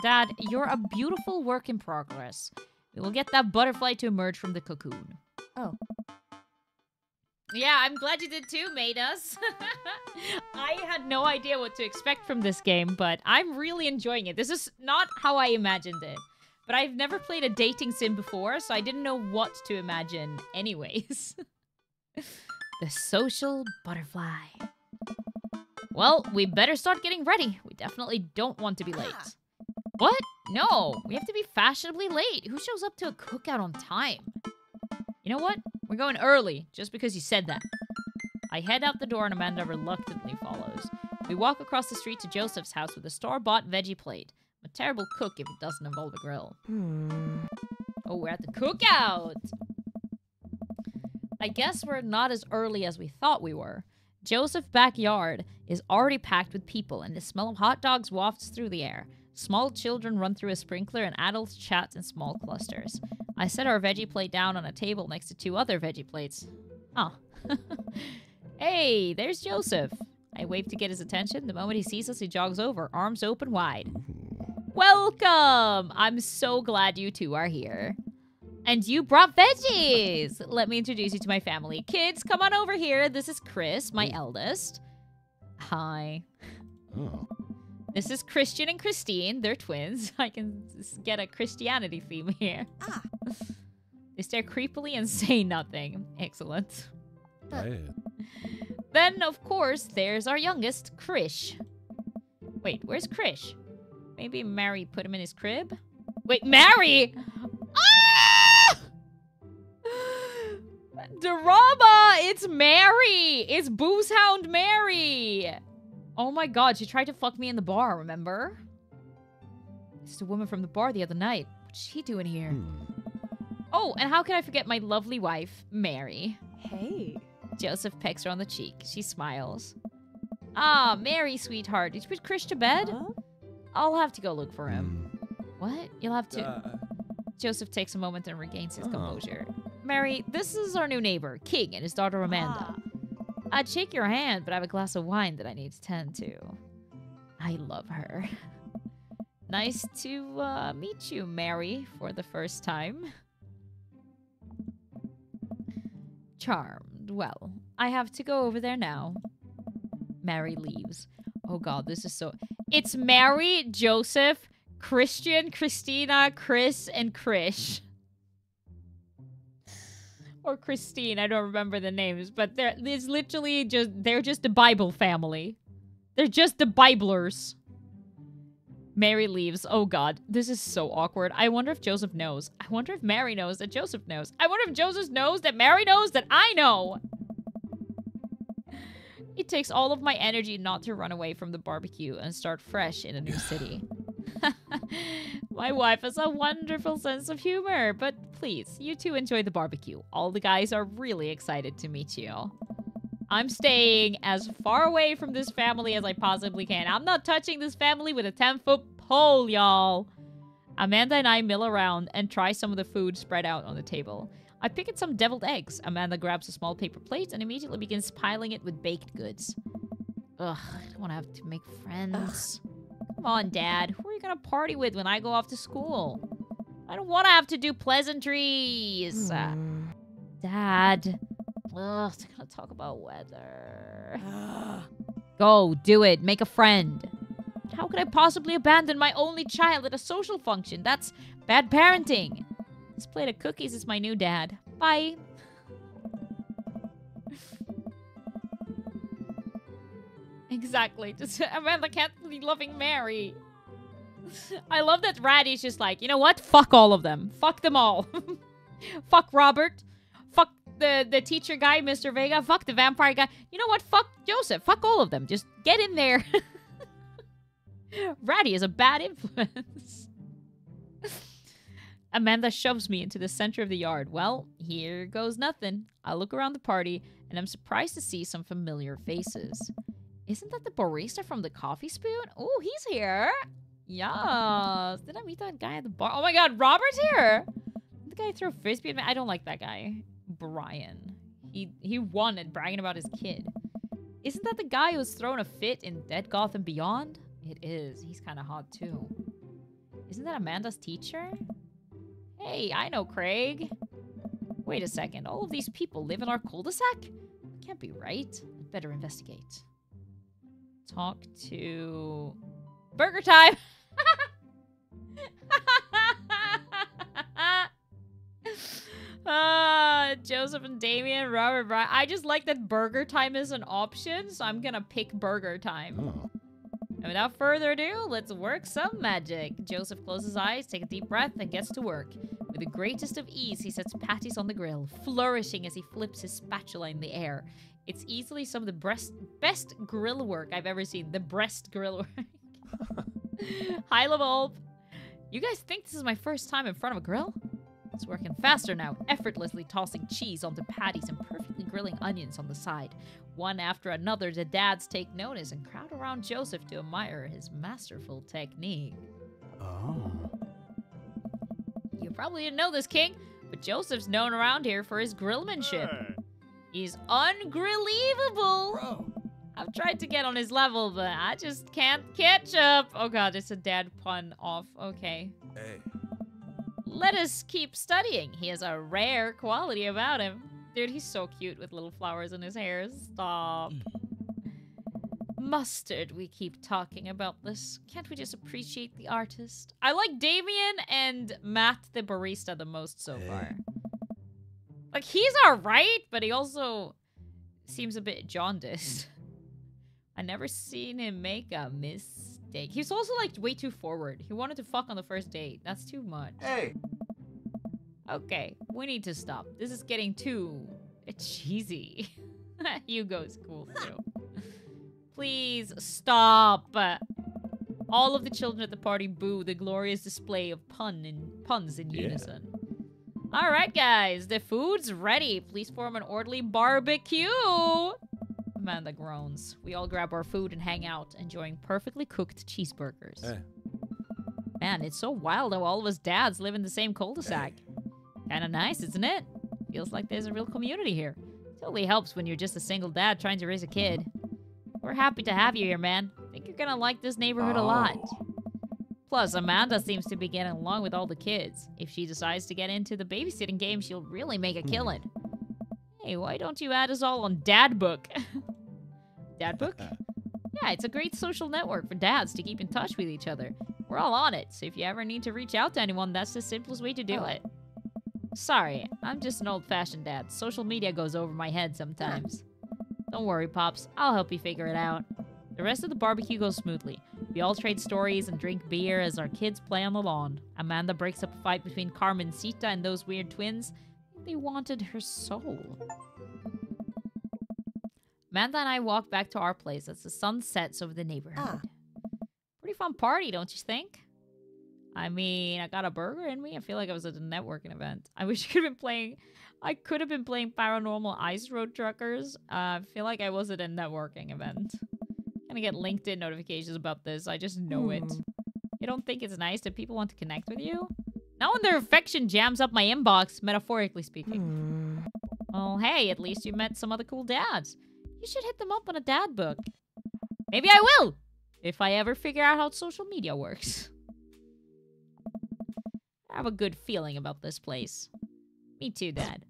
Dad, you're a beautiful work in progress. We will get that butterfly to emerge from the cocoon. Oh. Yeah, I'm glad you did too, Madas. I had no idea what to expect from this game, but I'm really enjoying it. This is not how I imagined it. But I've never played a dating sim before, so I didn't know what to imagine anyways. The social butterfly. Well, we better start getting ready. We definitely don't want to be late. What? No, we have to be fashionably late. Who shows up to a cookout on time? You know what? We're going early, just because you said that. I head out the door and Amanda reluctantly follows. We walk across the street to Joseph's house with a store-bought veggie plate. I'm a terrible cook if it doesn't involve a grill. Oh, we're at the cookout! I guess we're not as early as we thought we were. Joseph's backyard is already packed with people, and the smell of hot dogs wafts through the air. Small children run through a sprinkler, and adults chat in small clusters. I set our veggie plate down on a table next to 2 other veggie plates. Oh. Hey, there's Joseph. I wave to get his attention. The moment he sees us, he jogs over, arms open wide. Welcome! I'm so glad you 2 are here. And you brought veggies! Let me introduce you to my family. Kids, come on over here. This is Chris, my eldest. Hi. Oh. This is Christian and Christine. They're twins. I can get a Christianity theme here. They stare creepily and say nothing. Excellent. Right. Then, of course, there's our youngest, Krish. Wait, where's Krish? Maybe Mary put him in his crib? Wait, Mary! Ah! Drama! It's Mary! It's Booze Hound Mary! Oh my god, she tried to fuck me in the bar, remember? It's the woman from the bar the other night. What's she doing here? Oh, and how can I forget my lovely wife, Mary? Hey. Joseph pecks her on the cheek. She smiles. Ah, Mary, sweetheart. Did you put Krish to bed? Huh? I'll have to go look for him. What? You'll have to... Uh, Joseph takes a moment and regains his composure. Mary, this is our new neighbor, King, and his daughter Amanda. I'd shake your hand, but I have a glass of wine that I need to tend to. I love her. Nice to meet you, Mary, for the first time. Charmed. Well, I have to go over there now. Mary leaves. Oh god, this is so... It's Mary, Joseph, Christian, Christina, Chris, and Krish. Or Christine, I don't remember the names, but it's literally they're just the Bible family. They're just the Biblers. Mary leaves. Oh god, this is so awkward. I wonder if Joseph knows. I wonder if Mary knows that Joseph knows. I wonder if Joseph knows that Mary knows that I know. It takes all of my energy not to run away from the barbecue and start fresh in a new city. My wife has a wonderful sense of humor, but please, you two enjoy the barbecue. All the guys are really excited to meet you. I'm staying as far away from this family as I possibly can. I'm not touching this family with a 10-foot pole, y'all. Amanda and I mill around and try some of the food spread out on the table. I pick at some deviled eggs. Amanda grabs a small paper plate and immediately begins piling it with baked goods. Ugh, I don't want to have to make friends. Come on, Dad. Who are you going to party with when I go off to school? I don't want to have to do pleasantries. Dad. Ugh, they're going to talk about weather. Go, do it. Make a friend. How could I possibly abandon my only child at a social function? That's bad parenting. This plate of cookies is my new dad. Bye. Exactly. Just Amanda can't be loving Mary. I love that Ratty's just like, you know what? Fuck all of them. Fuck them all. Fuck Robert. Fuck the teacher guy, Mr. Vega. Fuck the vampire guy. You know what? Fuck Joseph. Fuck all of them. Just get in there. Ratty is a bad influence. Amanda shoves me into the center of the yard. Well, here goes nothing. I look around the party, and I'm surprised to see some familiar faces. Isn't that the barista from the Coffee Spoon? Oh, he's here. Yes. Did I meet that guy at the bar? Oh my god, Robert's here. Did the guy throw frisbee at me? I don't like that guy. Brian. He won at bragging about his kid. Isn't that the guy who was throwing a fit in Dead Gotham Beyond? It is. He's kind of hot, too. Isn't that Amanda's teacher? Hey, I know Craig. Wait a second. All of these people live in our cul-de-sac? Can't be right. I'd better investigate. Talk to... Burger Time! Joseph and Damien, Robert, Brian. I just like that Burger Time is an option, so I'm gonna pick Burger Time. Oh. And without further ado, let's work some magic. Joseph closes his eyes, takes a deep breath, and gets to work. With the greatest of ease, he sets patties on the grill, flourishing as he flips his spatula in the air. It's easily some of the best grill work I've ever seen. The breast grill work. Hi, Levolve. You guys think this is my first time in front of a grill? It's working faster now, effortlessly tossing cheese onto patties and perfectly grilling onions on the side. One after another, the dads take notice and crowd around Joseph to admire his masterful technique. Oh. You probably didn't know this, King, but Joseph's known around here for his grillmanship. Hey. He's ungrillevable. Bro. I've tried to get on his level, but I just can't catch up. Oh god, it's a dad pun off. Okay. Hey. Let us keep studying. He has a rare quality about him. Dude, he's so cute with little flowers in his hair. Stop. Mustard, we keep talking about this. Can't we just appreciate the artist? I like Damien and Matt the barista the most so far. Like, he's alright, but he also seems a bit jaundiced. I never seen him make a mistake. He's also, like, way too forward. He wanted to fuck on the first date. That's too much. Hey. Okay, we need to stop. This is getting too cheesy. Hugo's cool, too. Please stop. All of the children at the party boo the glorious display of puns in unison. All right, guys, the food's ready. Please form an orderly barbecue. Amanda groans. We all grab our food and hang out, enjoying perfectly cooked cheeseburgers. Hey. Man, it's so wild how all of us dads live in the same cul-de-sac. Kinda nice, isn't it? Feels like there's a real community here. Totally helps when you're just a single dad trying to raise a kid. We're happy to have you here, man. Think you're gonna like this neighborhood a lot. Plus, Amanda seems to be getting along with all the kids. If she decides to get into the babysitting game, she'll really make a killing. Hey, why don't you add us all on Dad Book? Dad Book? Yeah, it's a great social network for dads to keep in touch with each other. We're all on it, so if you ever need to reach out to anyone, that's the simplest way to do it. Sorry, I'm just an old-fashioned dad. Social media goes over my head sometimes. Don't worry, Pops. I'll help you figure it out. The rest of the barbecue goes smoothly. We all trade stories and drink beer as our kids play on the lawn. Amanda breaks up a fight between Carmencita and those weird twins. They wanted her soul. Amanda and I walk back to our place as the sun sets over the neighborhood. Pretty fun party, don't you think? I mean, I got a burger in me. I feel like I was at a networking event. I wish I could have been playing Paranormal Ice Road Truckers. I feel like I was at a networking event. Gonna get LinkedIn notifications about this. I just know it. You don't think it's nice that people want to connect with you? Not when their affection jams up my inbox, metaphorically speaking. Well, hey, at least you met some other cool dads. You should hit them up on a dad book. Maybe I will! If I ever figure out how social media works. I have a good feeling about this place. Me too, Dad.